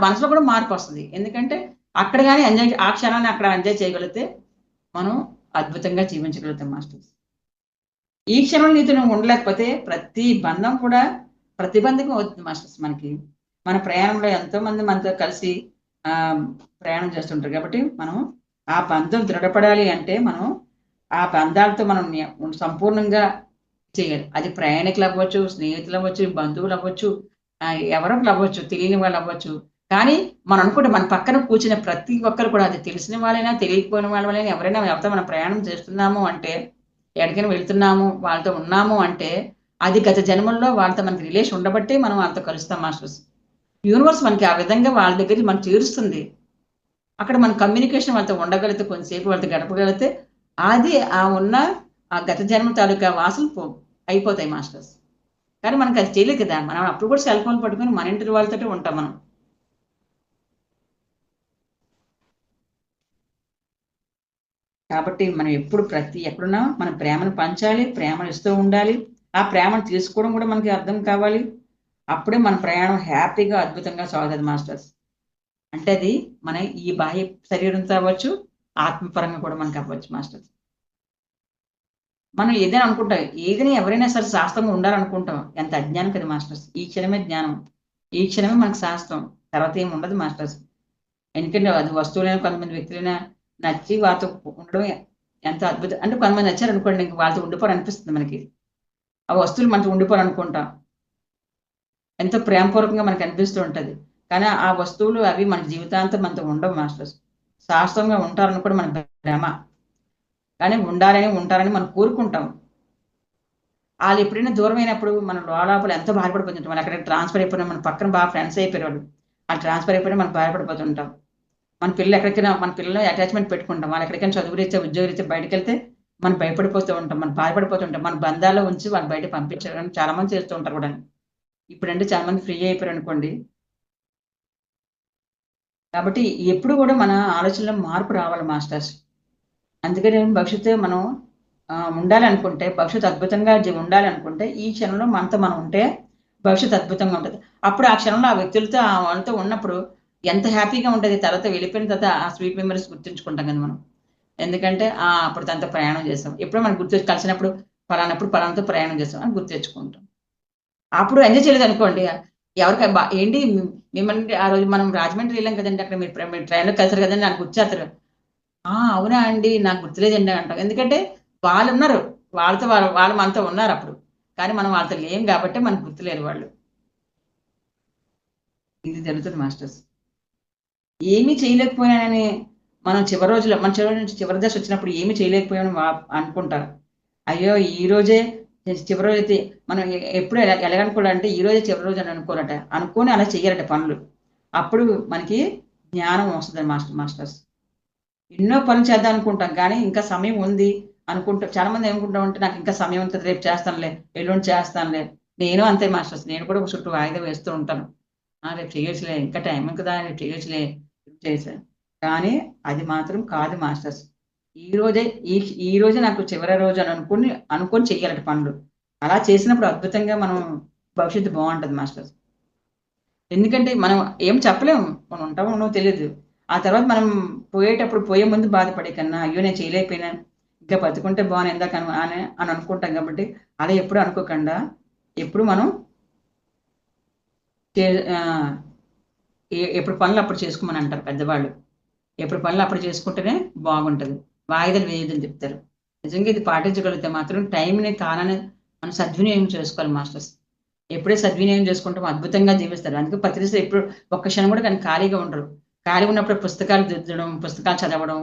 మనసులో కూడా మార్పొస్తది. ఎందుకంటే అక్కడ గాని ఆ క్షణాన్ని అక్కడ ఎంజాయ్ చేయగలిగితే మనం అద్భుతంగా జీవించగలుగుతాం మాస్టర్స్. ఈ క్షణంలో నీతో నువ్వు ఉండలేకపోతే ప్రతి బంధం కూడా ప్రతిబంధకం అవుతుంది మాస్టర్స్ మనకి. మన ప్రయాణంలో ఎంతోమంది మనతో కలిసి ఆహ్, ప్రయాణం చేస్తుంటారు కాబట్టి మనం ఆ బంధం దృఢపడాలి అంటే మనం ఆ బంధాలతో మనం సంపూర్ణంగా చేయాలి. అది ప్రయాణికులవ్వచ్చు, స్నేహితులవ్వచ్చు, బంధువులవ్వచ్చు, ఎవరో ఒకళ్ళవ్వచ్చు, తెలియని వాళ్ళవ్వచ్చు. కానీ మనం అనుకుంటే మన పక్కన కూర్చున్న ప్రతి ఒక్కరు కూడా, అది తెలిసిన వాళ్ళైనా తెలియకపోయిన వాళ్ళైనా ఎవరైనా ఎవరితో మనం ప్రయాణం చేస్తున్నాము అంటే, ఎక్కడికైనా వెళ్తున్నాము వాళ్ళతో ఉన్నాము అంటే, అది గత జన్మల్లో వాళ్ళతో మనకి రిలేషన్ ఉండబట్టే మనం వాళ్ళతో కలుస్తాం మాస్టర్స్. యూనివర్స్ మనకి ఆ విధంగా వాళ్ళ దగ్గరికి మనం చేరుస్తుంది. అక్కడ మన కమ్యూనికేషన్ వాళ్ళతో ఉండగలిగితే, కొంతసేపు వాళ్ళతో గడపగలిగితే, అది ఉన్న ఆ గత జన్మ తాలూకా వాసనలు అయిపోతాయి మాస్టర్స్. కానీ మనకు అది తెలియదు కదా! మనం అప్పుడు కూడా సెల్ ఫోన్ పట్టుకొని మన ఇంటి వాళ్ళతోటే ఉంటాం మనం. కాబట్టి మనం ఎప్పుడు ఎక్కడున్నా మనం ప్రేమను పంచాలి, ప్రేమను ఇస్తూ ఉండాలి. ఆ ప్రేమను తీసుకోవడం కూడా మనకి అర్థం కావాలి. అప్పుడే మన ప్రయాణం హ్యాపీగా, అద్భుతంగా సాగుతది మాస్టర్స్. అంటే అది మన ఈ బాహ్య శరీరంతో అవ్వచ్చు, ఆత్మపరంగా కూడా మనకు అవ్వచ్చు మాస్టర్స్. మనం ఏదైనా అనుకుంటాం. ఏదైనా ఎవరైనా సరే శాస్త్రంగా ఉండాలనుకుంటాం. ఎంత అజ్ఞానం కదా మాస్టర్స్. ఈ క్షణమే జ్ఞానం. ఈ క్షణమే మనకు శాస్త్రం. తర్వాత ఏమి ఉండదు మాస్టర్స్. ఎందుకంటే అది వస్తువులైనా, కొంతమంది వ్యక్తులైనా నచ్చి వారితో ఉండడం ఎంతో అద్భుతం. అంటే కొంతమంది నచ్చారనుకోండి, ఇంక వాళ్ళతో ఉండిపోవాలనిపిస్తుంది మనకి. ఆ వస్తువులు మనతో ఉండిపోవాలనుకుంటాం. ఎంతో ప్రేమపూర్వకంగా మనకు అనిపిస్తూ ఉంటది. కానీ ఆ వస్తువులు అవి మన జీవితాంతం మనతో ఉండవు మాస్టర్స్. శాశ్వతంగా ఉంటారని కూడా మన భ్రమ. కానీ ఉంటారని మనం కోరుకుంటాం. ఆళ్ళు ఎప్పుడైనా దూరమైనప్పుడు మనం లోలోపల ఎంతో బాధపడిపోతుంటాం. వాళ్ళు ఎక్కడైనా ట్రాన్స్‌ఫర్ అయిపోయినా, మన పక్కన బాగా ఫ్రెండ్స్ అయిపోయారు వాళ్ళు. ఆళ్ళు ట్రాన్స్‌ఫర్ అయిపోయినా మనం బాధపడిపోతుంటాం. మన పిల్లలు అటాచ్‌మెంట్ పెట్టుకుంటాం. వాళ్ళు ఎక్కడికైనా చదువురీత్యా, ఉద్యోగరీత్యా బయటికెళ్తే మనం భయపడిపోతూ ఉంటాం. మనం బాధపడిపోతూ ఉంటాం. మన బంధాల్లో ఉంచి వాళ్ళు బయటకి పంపించడం చాలా మంది చేస్తూ ఉంటారు కూడాను. ఇప్పుడంటే చాలా మంది ఫ్రీ అయిపోయారనుకోండి. కాబట్టి ఎప్పుడు కూడా మన ఆలోచనలో మార్పు రావాలి మాస్టర్స్. అందుకని భవిష్యత్తు మనం ఉండాలనుకుంటే, భవిష్యత్తు అద్భుతంగా ఉండాలనుకుంటే, ఈ క్షణంలో మనతో మనం ఉంటే భవిష్యత్తు అద్భుతంగా ఉంటది. అప్పుడు ఆ క్షణంలో ఆ వ్యక్తులతో వాళ్ళతో ఉన్నప్పుడు ఎంత హ్యాపీగా ఉంటది. తర్వాత వెళ్ళిపోయిన తర్వాత ఆ స్వీట్ మెమోరీస్ గుర్తుంచుకుంటాం కదా మనం. ఎందుకంటే అప్పుడు తనతో ప్రయాణం చేసాం. ఎప్పుడో మనకు కలిసినప్పుడు పలానప్పుడు పలానాతో ప్రయాణం చేసాం అని గుర్తు తెచ్చుకుంటాం. అప్పుడు ఎంజాయ్ చేయలేదనుకోండి, ఎవరికి ఏంటి మిమ్మల్ని ఆ రోజు మనం రాజమండ్రి వెళ్ళాం కదండీ! అక్కడ మీరు ట్రైన్‌లో కలిసారు కదండీ! నాకు గుర్తు అవునా అండి. నాకు గుర్తులేదండి అంటాం. ఎందుకంటే వాళ్ళున్నారు. వాళ్ళు మనతో ఉన్నారప్పుడు. కానీ మనం వాళ్ళతో లేము గాబట్టే మనకు గుర్తులేరు వాళ్ళు. ఇది జరుగుతుంది మాస్టర్స్. ఏమీ చేయలేకపోయానని మనం చివరి రోజులో మన చివరి నుంచి చివరి దశ వచ్చినప్పుడు ఏమి చేయలేకపోయామని అనుకుంటారు. అయ్యో! ఈ రోజే చివరి రోజైతే మనం ఎప్పుడు ఎలాగనుకోవాలంటే ఈ రోజే చివరి రోజు అని అనుకోరట. అనుకోని అలా చెయ్యరట పనులు. అప్పుడు మనకి జ్ఞానం వస్తది మాస్టర్స్. ఎన్నో పనులు చేద్దాం అనుకుంటాం. కానీ ఇంకా సమయం ఉంది అనుకుంటాం. చాలామంది ఏమనుకుంటామంటే నాకు ఇంకా సమయం ఉంటది. రేపు చేస్తానులే, ఎల్లుండి చేస్తానులే. నేను అంతే మాస్టర్స్. నేను కూడా ఒక చుట్టూ వాయిదా వేస్తూ ఉంటాను. రేపు చేయొచ్చులే, ఇంకా టైం ఉంది కదా! రేపు చేయొచ్చులే, చేసా. కానీ అది మాత్రం కాదు మాస్టర్స్. ఈ రోజే ఈ ఈ రోజే నాకు చివరి రోజు అని అనుకోని చెయ్యాలట పనులు. అలా చేసినప్పుడు అద్భుతంగా మనం భవిష్యత్తు బావుంటది మాస్టర్స్. ఎందుకంటే మనం ఏం చెప్పలేము. మనం ఉంటామో ఉండమో తెలీదు. ఆ తర్వాత మనం పోయే ముందు బాధపడే కన్నా, అయ్యో! నేను చేయలేకపోయాను. ఇంకా బతికుంటే బావున్ను ఇందాక అని అనుకుంటాం కాబట్టి, అలా ఎప్పుడు అనుకోకుండా, ఎప్పుడు మనం చే ఆహ్, ఎప్పుడు పనులు అప్పుడు చేసుకోమని అంటారు పెద్దవాళ్ళు. ఎప్పుడు పనులు అప్పుడు చేసుకుంటేనే బాగుంటది. వాయిదాలు వేయొద్దని చెప్తారు. నిజంగా ఇది పాటించగలిగితే మాత్రం టైంని, కాలాన్ని మనం సద్వినియోగం చేసుకోవాలి మాస్టర్స్. ఎప్పుడైతే సద్వినియోగం చేసుకుంటామో అద్భుతంగా జీవిస్తారు. అందుకే ప్రతిరోజు ఎప్పుడు ఒక్క క్షణం కూడా కానీ ఖాళీగా ఉండరు. ఖాళీగా ఉన్నప్పుడు పుస్తకాలు దిద్దడం, పుస్తకాలు చదవడం,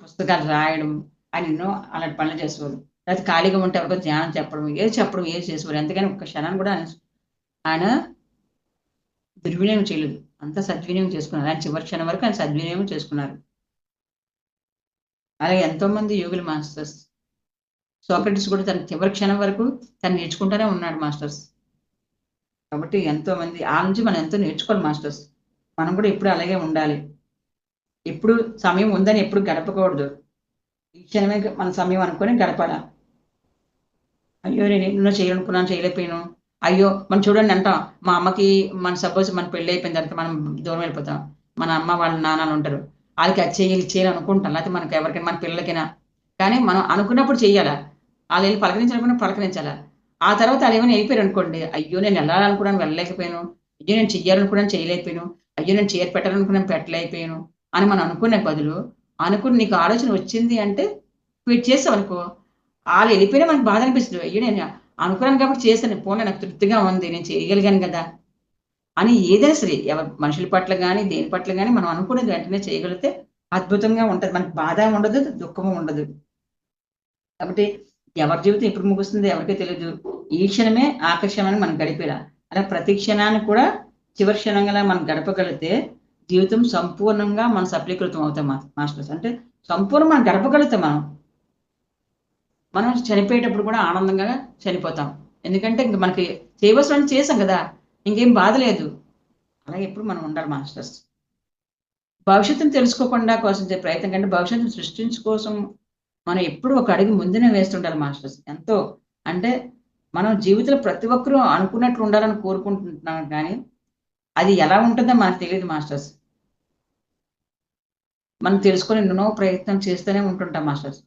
పుస్తకాలు రాయడం అని ఎన్నో అలాంటి పనులు చేసేవారు. లేకపోతే ఖాళీగా ఉంటే ఎవరికో ధ్యానం చెప్పడం, ఏది చేసేవారు. అందుకని ఒక్క క్షణాన్ని కూడా ఆయన దుర్వినియోగం చేయలేదు. అంతా సద్వినియోగం చేసుకున్నారు. ఆయన చివరి క్షణం వరకు ఆయన సద్వినియోగం చేసుకున్నారు. అలాగే ఎంతోమంది యోగులు మాస్టర్స్. సోక్రటీస్ కూడా తన చివరి క్షణం వరకు తను నేర్చుకుంటూనే ఉన్నాడు మాస్టర్స్. కాబట్టి ఎంతోమంది నుంచి మనం ఎంతో నేర్చుకోవాలి మాస్టర్స్. మనం కూడా ఎప్పుడు అలాగే ఉండాలి. ఎప్పుడు సమయం ఉందని ఎప్పుడు గడపకూడదు. ఈ క్షణమే మన సమయం అనుకోని గడపాల. అయ్యో! నేను ఎన్నో చేయాలనుకున్నాను చేయలేకపోయాను. అయ్యో! మనం చూడండి అంటాం. మా అమ్మకి సపోజ్ మన పెళ్లి అయిపోయిన తర్వాత మనం దూరం వెళ్ళిపోతాం. మన అమ్మ వాళ్ళ నాన్నలు ఉంటారు. ఆళ్ళకి అది చేయాలి, ఇది చేయాలి అనుకుంటాం. లేకపోతే మనకి ఎవరికైనా మన పిల్లలకైనా. కానీ మనం అనుకున్నప్పుడు చెయ్యాలా. ఆళ్ళెళ్లి పలకరించాలనుకున్నప్పుడు పలకరించాలా. ఆ తర్వాత ఆళ్ళేమైనా ఎళ్ళిపోయారనుకోండి. అయ్యో! నేను ఎళ్ళాలనుకున్నాను వెళ్ళలేకపోయాను. అయ్యో! నేను చెయ్యాలనుకున్నాను చేయలేకపోయాను. అయ్యో! నేను చీర పెట్టాలనుకున్నాను పెట్టలేకపోయాను. అని మనం అనుకునే బదులు, అనుకుని నీకు ఆలోచన వచ్చింది అంటే నువ్వు ఇది చేసావనుకో ఆళ్ళెళ్ళిపోయినా మనకు బాధనిపిస్తది. అయ్యో! నేను అనుకున్నాను కాబట్టి చేశాను. పోన్లే నాకు తృప్తిగా ఉంది. నేను చేయగలిగాను గదా! అని ఏదైనా సరే మనుషుల పట్ల కానీ దేని పట్ల కానీ మనం అనుకునేది వెంటనే చేయగలిగితే అద్భుతంగా ఉంటుంది. మనకి బాధ ఉండదు, దుఃఖము ఉండదు. కాబట్టి ఎవరి జీవితం ఎప్పుడు ముగుస్తుందో ఎవరికీ తెలియదు. ఈ క్షణమే ఆఖరి క్షణాన్ని మనం గడిపేలా. అలా ప్రతి క్షణాన్ని కూడా చివరి క్షణంగా మనం గడపగలిగితే జీవితం సంపూర్ణంగా మనం సఫలీకృతం అవుతాం మాస్టర్స్. అంటే సంపూర్ణం మనం గడపగలుగుతాం. మనం చనిపోయేటప్పుడు కూడా ఆనందంగా చనిపోతాం. ఎందుకంటే ఇంక మనకి చేయవలసినవన్నీ చేసాం కదా, ఇంకేం బాధ లేదు. అలాగే ఎప్పుడు మనం ఉండాలి మాస్టర్స్. భవిష్యత్తును తెలుసుకోకుండా కోసం ప్రయత్నం కంటే భవిష్యత్తును సృష్టించుకోసం మనం ఎప్పుడు ఒక అడుగు ముందునే వేస్తుండాలి మాస్టర్స్. ఎంతో అంటే మనం జీవితంలో ప్రతి ఒక్కరూ అనుకున్నట్లు ఉండాలని కోరుకుంటున్నాం, కానీ అది ఎలా ఉంటుందో మనకు తెలియదు మాస్టర్స్. మనం తెలుసుకొని ఎన్నో ప్రయత్నం చేస్తూనే ఉంటుంటాం మాస్టర్స్.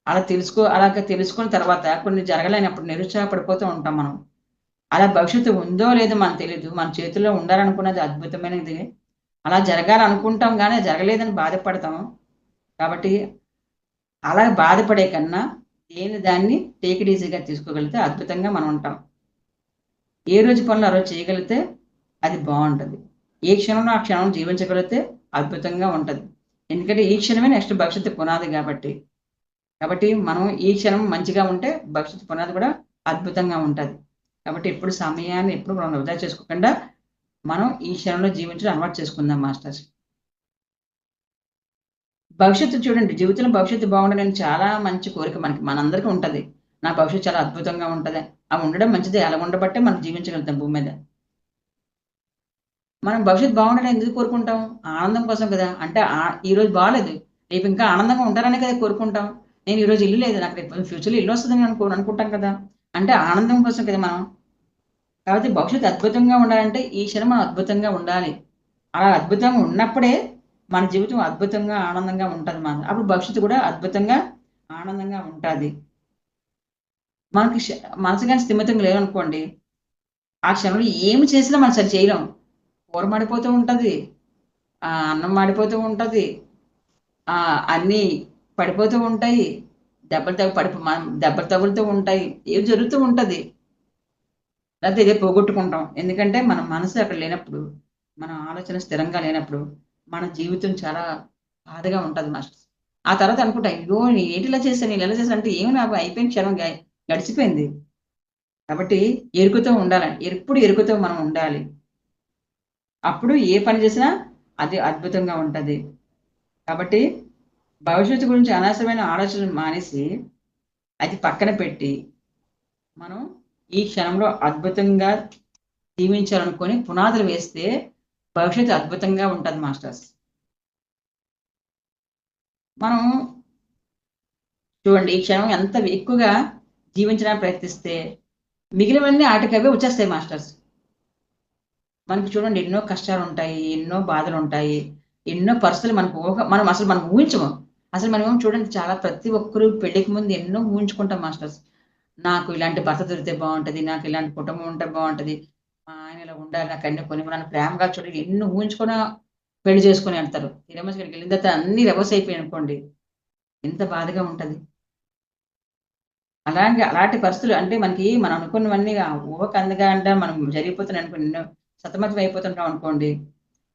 అలాగ తెలుసుకున్న తర్వాత కొన్ని జరగలేనప్పుడు నిరుత్సాహపడిపోతూ ఉంటాం మనం. అలా భవిష్యత్తు ఉందో లేదో మనకు తెలియదు. మన చేతుల్లో ఉండాలనుకున్నది అద్భుతమైనది. అలా జరగాలనుకుంటాం కానీ జరగలేదని బాధపడతాం. కాబట్టి అలా బాధపడే కన్నా దాన్ని టేక్ ఇట్ ఈజీగా తీసుకోగలిగితే అద్భుతంగా మనం ఉంటాం. ఏ రోజు పనులు ఆ రోజు చేయగలిగితే అది బాగుంటుంది. ఏ క్షణంలో ఆ క్షణం జీవించగలిగితే అద్భుతంగా ఉంటుంది. ఎందుకంటే ఈ క్షణమే నెక్స్ట్ భవిష్యత్తు పునాది కాబట్టి మనం ఈ క్షణం మంచిగా ఉంటే భవిష్యత్తు పునాది కూడా అద్భుతంగా ఉంటుంది. కాబట్టి ఎప్పుడు సమయాన్ని ఎప్పుడు మనం వృధా చేసుకోకుండా మనం ఈ క్షణంలో జీవించడం అలవాటు చేసుకుందాం మాస్టర్స్. భవిష్యత్తు చూడండి, జీవితంలో భవిష్యత్తు బాగుండాలని చాలా మంచి కోరిక మనందరికీ ఉంటుంది. నా భవిష్యత్తు చాలా అద్భుతంగా ఉంటుంది. అవి ఉండడం మంచిదే. అలా ఉండబట్టే మనం జీవించగలుగుతాం భూమి మీద. మనం భవిష్యత్తు బాగుండాలని ఎందుకు కోరుకుంటాం? ఆనందం కోసం కదా. అంటే ఈరోజు బాగాలేదు, రేపు ఇంకా ఆనందంగా ఉంటారనే కదా కోరుకుంటాం. నేను ఈరోజు ఇల్లు లేదు, నాకు రేపు ఫ్యూచర్లో ఇల్లు వస్తుందని అనుకుంటాం కదా. అంటే ఆనందం కోసం కదా మనం. కాబట్టి భవిష్యత్తు అద్భుతంగా ఉండాలంటే ఈ క్షణం మనం అద్భుతంగా ఉండాలి. అలా అద్భుతంగా ఉన్నప్పుడే మన జీవితం అద్భుతంగా ఆనందంగా ఉంటుంది. అప్పుడు భవిష్యత్తు కూడా అద్భుతంగా ఆనందంగా ఉంటుంది. మనకి మనసు కానీ స్థిమితంగా లేదనుకోండి, ఆ క్షణంలో ఏమి చేసినా మనం సరి చేయలేం. కూర మాడిపోతూ ఉంటుంది, అన్నం మాడిపోతూ ఉంటుంది, అన్నీ పడిపోతూ ఉంటాయి, దెబ్బలు తగులుతూ ఉంటాయి, ఏవి జరుగుతూ ఉంటుంది. లేకపోతే ఇదే పోగొట్టుకుంటాం. ఎందుకంటే మన మనసు అక్కడ లేనప్పుడు, మన ఆలోచన స్థిరంగా లేనప్పుడు మన జీవితం చాలా బాధగా ఉంటుంది మాస్టర్. ఆ తర్వాత అనుకుంటా, అయ్యో నేను ఏంటిలా చేశాను, నేను ఎలా చేశాను అంటే ఏమి నాకు అయిపోయిన క్షణం గడిచిపోయింది. కాబట్టి ఎరుకుతో ఉండాలండి. ఎప్పుడు ఎరుకుతో మనం ఉండాలి. అప్పుడు ఏ పని చేసినా అది అద్భుతంగా ఉంటుంది. కాబట్టి భవిష్యత్తు గురించి అనవసరమైన ఆలోచనలు మానేసి అది పక్కన పెట్టి మనం ఈ క్షణంలో అద్భుతంగా జీవించాలనుకొని పునాదులు వేస్తే భవిష్యత్తు అద్భుతంగా ఉంటుంది మాస్టర్స్. మనం చూడండి, ఈ క్షణం ఎంత ఎక్కువగా జీవించడానికి ప్రయత్నిస్తే మిగిలినవన్నీ ఆటకవే వచ్చేస్తాయి మాస్టర్స్. మనకి చూడండి, ఎన్నో కష్టాలు ఉంటాయి, ఎన్నో బాధలు ఉంటాయి, ఎన్నో పరిస్థితులు మనం ఊహించము. అసలు మనం చూడండి, చాలా ప్రతి ఒక్కరు పెళ్లికి ముందు ఎన్నో ఊహించుకుంటాం మాస్టర్స్. నాకు ఇలాంటి భర్త దొరికితే బాగుంటుంది, నాకు ఇలాంటి కుటుంబం ఉంటే బాగుంటుంది, మా ఆయన ఇలా ఉండాలి, నాకు అన్ని కొని నన్ను ప్రేమగా చూడాలి, ఎన్నో ఊహించుకొని పెళ్లి చేసుకొని వెళ్తారు. తిరమస్కరికి వెళ్ళిన తర్వాత అన్ని రివర్స్ అయిపోయాయి అనుకోండి, ఎంత బాధగా ఉంటుంది. అలాంటి పరిస్థితులు అంటే మనం అనుకున్నవన్నీ ఊహకు అందగా అంటే మనం జరిగిపోతున్నాయి అనుకోండి, ఎన్నో సతమతం అయిపోతుంటాం అనుకోండి,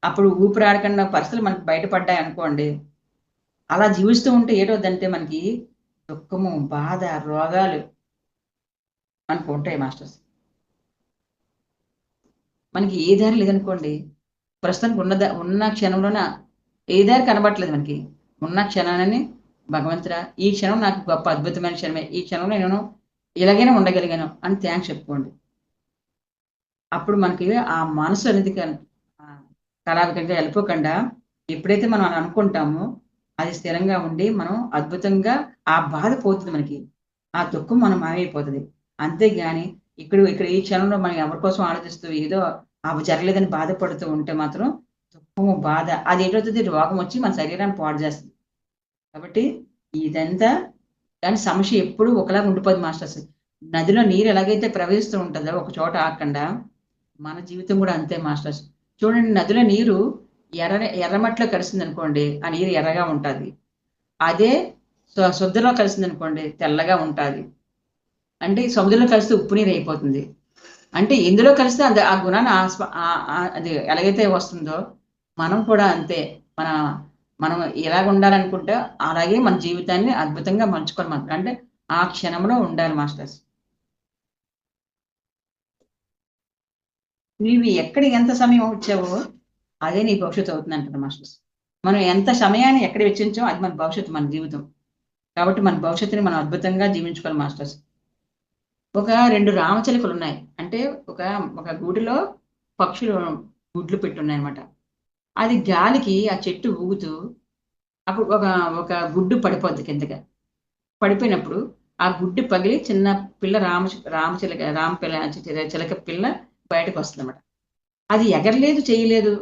అప్పుడు ఊపిరాడకుండా పరిస్థితులు మనకి బయటపడ్డాయి అనుకోండి, అలా జీవిస్తూ ఉంటే ఏటవుద్దంటే మనకి దుఃఖము, బాధ, రోగాలు మనకు ఉంటాయి మాస్టర్స్. మనకి ఏ దారి లేదనుకోండి, ప్రస్తుతానికి ఉన్న క్షణంలోన ఏ దారి కనబట్టలేదు మనకి. ఉన్న క్షణాన్ని భగవంతుడా, ఈ క్షణం నాకు గొప్ప అద్భుతమైన క్షణమే, ఈ క్షణంలో నేను ఇలాగైనా ఉండగలిగాను అని థ్యాంక్స్ చెప్పుకోండి. అప్పుడు మనకి ఆ మనసు అనేది కళావికంగా వెళ్ళిపోకుండా ఎప్పుడైతే మనం అలా అనుకుంటామో అది స్థిరంగా ఉండి మనం అద్భుతంగా ఆ బాధ పోతుంది, మనకి ఆ దుఃఖం మనం మాయమైపోతుంది. అంతేగాని ఇక్కడ ఈ క్షణంలో మనం ఎవరి కోసం ఆలోచిస్తూ ఏదో అవి జరగలేదని బాధపడుతూ ఉంటే మాత్రం దుఃఖము, బాధ అది ఏంటవుతుంది, రోగం వచ్చి మన శరీరాన్ని పాడు చేస్తుంది. కాబట్టి ఇదంతా కానీ సమస్య ఎప్పుడు ఒకలాగా ఉండిపోదు మాస్టర్స్. నదిలో నీరు ఎలాగైతే ప్రవహిస్తూ ఉంటుందో ఒక చోట ఆగకుండా, మన జీవితం కూడా అంతే మాస్టర్స్. చూడండి, నదిలో నీరు ఎర్రమట్లో కలిసింది అనుకోండి, ఆ నీరు ఎర్రగా ఉంటుంది. అదే శుద్ధలో కలిసింది అనుకోండి, తెల్లగా ఉంటుంది. అంటే సముద్రంలో కలిస్తే ఉప్పు నీరు అయిపోతుంది. అంటే ఎందులో కలిస్తే అది ఆ గుణాన్ని అది ఎలాగైతే వస్తుందో మనం కూడా అంతే. మన మనం ఎలాగ ఉండాలనుకుంటే అలాగే మన జీవితాన్ని అద్భుతంగా మలుచుకోవాలి మాస్టర్. అంటే ఆ క్షణంలో ఉండాలి మాస్టర్స్. నీవు ఎక్కడ ఎంత సమయం వచ్చావో అదే నీ భవిష్యత్తు అవుతుంది అంటారు మాస్టర్స్. మనం ఎంత సమయాన్ని ఎక్కడ వెచ్చించామో అది మన భవిష్యత్తు, మన జీవితం. కాబట్టి మన భవిష్యత్తుని మనం అద్భుతంగా జీవించుకోవాలి మాస్టర్స్. ఒక 2 రామచిలుకలు ఉన్నాయి. అంటే ఒక ఒక గూటిలో పక్షులు గుడ్లు పెట్టున్నాయన్నమాట. అది గాలికి ఆ చెట్టు ఊగుతూ అప్పుడు ఒక ఒక గుడ్డు పడిపోద్ది కిందకి. పడిపోయినప్పుడు ఆ గుడ్డు పగిలి చిన్న పిల్ల చిలక పిల్ల బయటకు వస్తుందన్నమాట. అది ఎగరలేదు, చేయలేదు.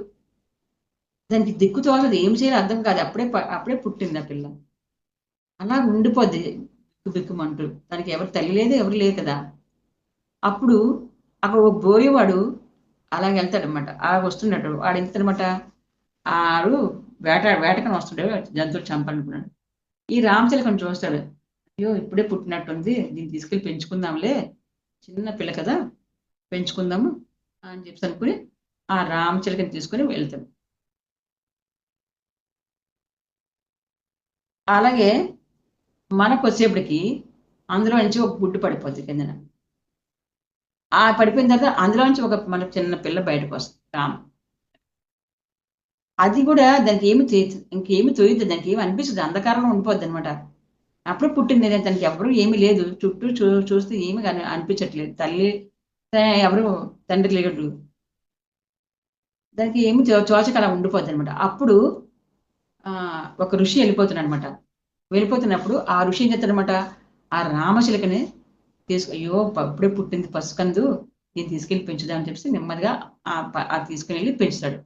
దానికి దిక్కు తోచదు. ఏం చేయాలో అర్థం కాదు. అప్పుడే పుట్టింది ఆ పిల్ల. అలా ఉండిపోద్ది బిక్కుమంటూ. దానికి ఎవరు తల్లి లేదు, ఎవరు లేదు కదా! అప్పుడు అక్కడ ఒక బోయేవాడు అలాగ వెళ్తాడనమాట. వస్తున్నాడు. ఆడెందుకనమాట ఆడు వేటకని వస్తుంటాడు. జంతువులు చంపాలనుకున్నాడు. ఈ రామచిలకని చూస్తాడు. అయ్యో! ఇప్పుడే పుట్టినట్టుంది. దీన్ని తీసుకెళ్ళి పెంచుకుందాంలే. చిన్న పిల్ల కదా! పెంచుకుందాము అని చెప్పేసి అనుకుని ఆ రామచిలకని తీసుకొని వెళ్తాడు. అలాగే మనకొచ్చేప్పటికి అందులో నుంచి ఒక గుడ్డు పడిపోద్ది కిందన. పడిపోయిన తర్వాత అందులో నుంచి ఒక మన చిన్న పిల్ల బయటకొస్తుంది. అది కూడా దానికి ఇంకేమి తోయదు. దానికేమి అనిపించదు. అంధకారంలో ఉండిపోద్దనమాట. అప్పుడే పుట్టింది. దానికి ఎవ్వరు ఏమీ లేదు. చుట్టూ చూస్తే ఏమి అనిపించట్లేదు. తల్లి ఎవరు తండ్రి లేడు. దానికి ఏమి తోచక అలా ఉండిపోద్దనమాట. అప్పుడు ఒక ఋషి వెళ్ళిపోతున్నాడనమాట. వెళ్ళిపోతున్నప్పుడు ఆ ఋషి ఏం చేస్తాడనమాట, ఆ రామచిలకని అయ్యో! అప్పుడే పుట్టింది పసికందు. దీన్ని తీసుకెళ్ళి పెంచుదాం అని చెప్పేసి నెమ్మదిగా తీసుకొని వెళ్ళి పెంచుతాడు.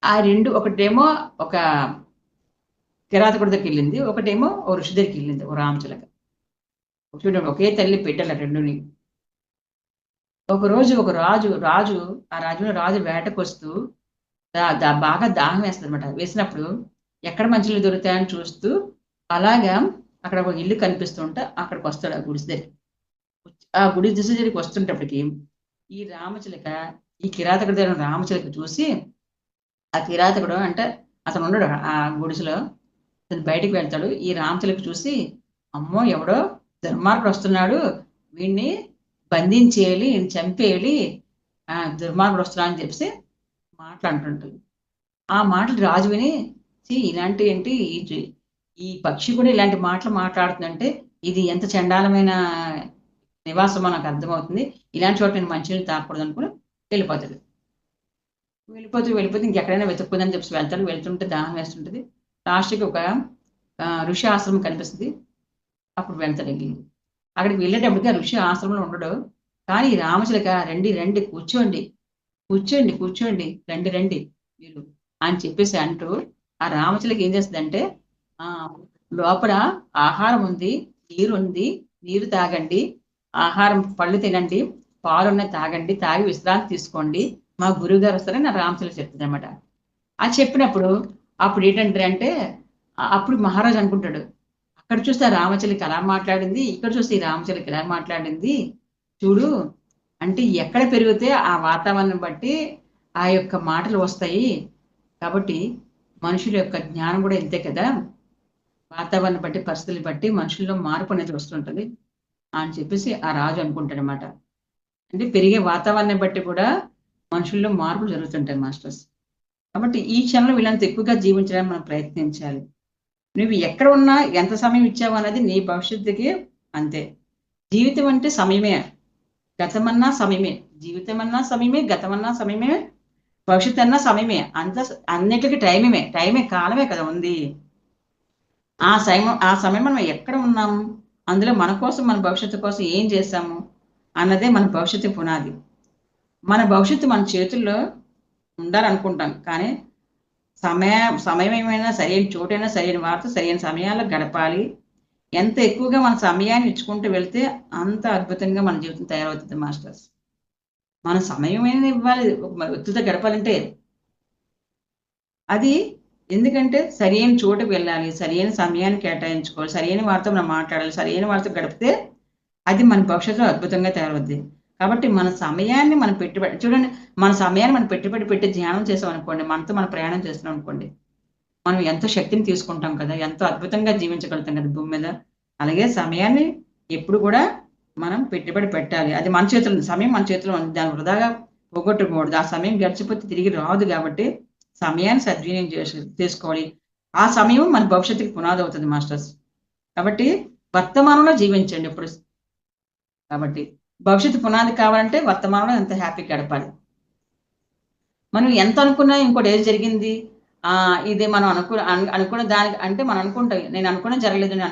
ఆ 2 ఒకటేమో ఒక కిరాతకుడి దగ్గరికెళ్ళింది. ఒకటేమో ఓ ఋషి దగ్గరికెళ్ళింది. ఓ రామచిలక. చూడండి ఒకే తల్లి బిడ్డలు 2ని. ఒకరోజు ఒక రాజు వేటకొస్తూ బాగా దాహం వేస్తదనమాట. వేసినప్పుడు ఎక్కడ మంచినీళ్ళు దొరుకుతాయని చూస్తూ అలాగా అక్కడ ఒక ఇల్లు కనిపిస్తూ ఉంటే అక్కడికొస్తాడు ఆ గుడిసె దగ్గరికి. ఆ గుడిసె దగ్గరికి వస్తుంటప్పటికి ఈ రామచిలక ఈ కిరాతకుడి దగ్గర ఉన్న రామచిలక చూసి ఆ కిరాతకుడు అంటే అతను ఉండడు ఆ గుడిసెలో. అతను బయటికి వెళ్తాడు. ఈ రామచిలక చూసి అమ్మో! ఎవడో దుర్మార్గుడు వస్తున్నాడు. వీడిని బంధించేయాలి, ఈయన్ని చంపేయాలి. దుర్మార్గుడు వస్తున్నాడు అని చెప్పేసి మాటలంటుంటుంది. ఆ మాటలు రాజు విని ఇలాంటి ఏంటి ఈ పక్షి కూడా ఇలాంటి మాటలు మాట్లాడుతుందంటే ఇది ఎంత చండాలమైన నివాసమో నాకు అర్థమవుతుంది. ఇలాంటి చోట నేను మంచినీళ్ళు తాగకూడదు అనుకుని వెళ్ళిపోతాడు. వెళ్ళిపోతే ఇంకెక్కడైనా వెతుక్కుందని చెప్పేసి వెళ్తాడు. వెళ్తుంటే దాహం వేస్తుంటది. లాస్ట్‌కి ఒక ఋషి ఆశ్రమం కనిపిస్తది. అప్పుడు వెళ్తాడు ఎళ్లి. అక్కడికి వెళ్ళేటప్పటికి ఆ ఋషి ఆశ్రమంలో ఉండడు. కానీ రామచిలక రండి, రండి కూర్చోండి. కూర్చోండి. రండి మీరు అని చెప్పేసి అంటూ ఆ రామచిలక ఏం చేస్తదంటే లోపల ఆహారం ఉంది, నీరుంది, నీరు తాగండి, ఆహారం పళ్ళు తినండి, పాలున్నాయి తాగండి, తాగి విశ్రాంతి తీసుకోండి. మా గురువుగారు వస్తారని నా రామచిలక చెప్తుందనమాట. అది చెప్పినప్పుడు అప్పుడు ఏంటంటే అప్పుడు మహారాజు అనుకుంటాడు. అక్కడ చూస్తే ఆ రామచిలక అలా మాట్లాడింది. ఇక్కడ చూస్తే ఈ రామచిలక ఇలా మాట్లాడింది. చూడు అంటే ఎక్కడ పెరిగితే ఆ వాతావరణం బట్టి ఆ యొక్క మాటలు వస్తాయి. కాబట్టి మనుషుల యొక్క జ్ఞానం కూడా ఇంతే కదా! వాతావరణం బట్టి, పరిస్థితులు బట్టి మనుషుల్లో మార్పు అనేది వస్తుంటది అని చెప్పేసి ఆ రాజు అనుకుంటాడనమాట. అంటే పెరిగే వాతావరణం బట్టి కూడా మనుషుల్లో మార్పులు జరుగుతుంటాయి మాస్టర్స్. కాబట్టి ఈ క్షణంలో వీళ్ళంత ఎక్కువగా జీవించడానికి మనం ప్రయత్నించాలి. నువ్వు ఎక్కడ ఉన్నా ఎంత సమయం ఇచ్చావు అన్నది నీ భవిష్యత్తుకి అంతే. జీవితం అంటే సమయమే. గతమన్నా సమయమే. జీవితమన్నా సమయమే, గతమన్నా సమయమే, భవిష్యత్తు అన్నా సమయమే. అన్నిటికి టైమే కాలమే కదా ఉంది. ఆ సమయం మనం ఎక్కడ ఉన్నాము? అందులో మన కోసం, మన భవిష్యత్తు కోసం ఏం చేశాము అన్నదే మన భవిష్యత్తు పునాది. మన భవిష్యత్తు మన చేతుల్లో ఉండాలనుకుంటాం. కానీ సమయం ఏమైనా సరైన చోటైనా, సరైన వారితో సరైన సమయాల్లో గడపాలి. ఎంత ఎక్కువగా మన సమయాన్ని ఇచ్చుకుంటూ వెళ్తే అంత అద్భుతంగా మన జీవితం తయారవుతుంది మాస్టర్స్. మన సమయమైనా ఇవ్వాలి మరి వ్యక్తితో గడపాలంటే. అది ఎందుకంటే సరైన చోటుకి వెళ్ళాలి, సరైన సమయాన్ని కేటాయించుకోవాలి, సరైన వారితో మనం మాట్లాడాలి, సరైన వారితో గడిపితే అది మన భవిష్యత్తులో అద్భుతంగా తయారవుద్ది. కాబట్టి మన సమయాన్ని మనం పెట్టుబడి చూడండి, మన సమయాన్ని మనం పెట్టుబడి పెట్టి ధ్యానం చేసాం అనుకోండి, మనతో మనం ప్రయాణం చేస్తున్నాం అనుకోండి, మనం ఎంతో శక్తిని తీసుకుంటాం కదా! ఎంతో అద్భుతంగా జీవించగలుగుతాం కదా భూమి మీద. అలాగే సమయాన్ని ఎప్పుడు కూడా మనం పెట్టుబడి పెట్టాలి. అది మన చేతుల్లో ఉంది. సమయం మన చేతిలో ఉంది. దాన్ని వృధాగా పోగొట్టకూడదు. ఆ సమయం గడిచిపోతే తిరిగి రాదు కాబట్టి సమయాన్ని సద్వినియోగం చేసుకోవాలి. ఆ సమయం మన భవిష్యత్తుకి పునాది అవుతుంది మాస్టర్స్. కాబట్టి వర్తమానంలో జీవించండి ఎప్పుడు. కాబట్టి భవిష్యత్తు పునాది కావాలంటే వర్తమానంలో ఎంత హ్యాపీగా గడపాలి. మనం ఎంత అనుకున్నా ఇంకోటి ఏది జరిగింది, ఇది మనం అనుకున్న దానికి అంటే మనం అనుకుంటాం. నేను అనుకున్నది జరగలేదు. నేను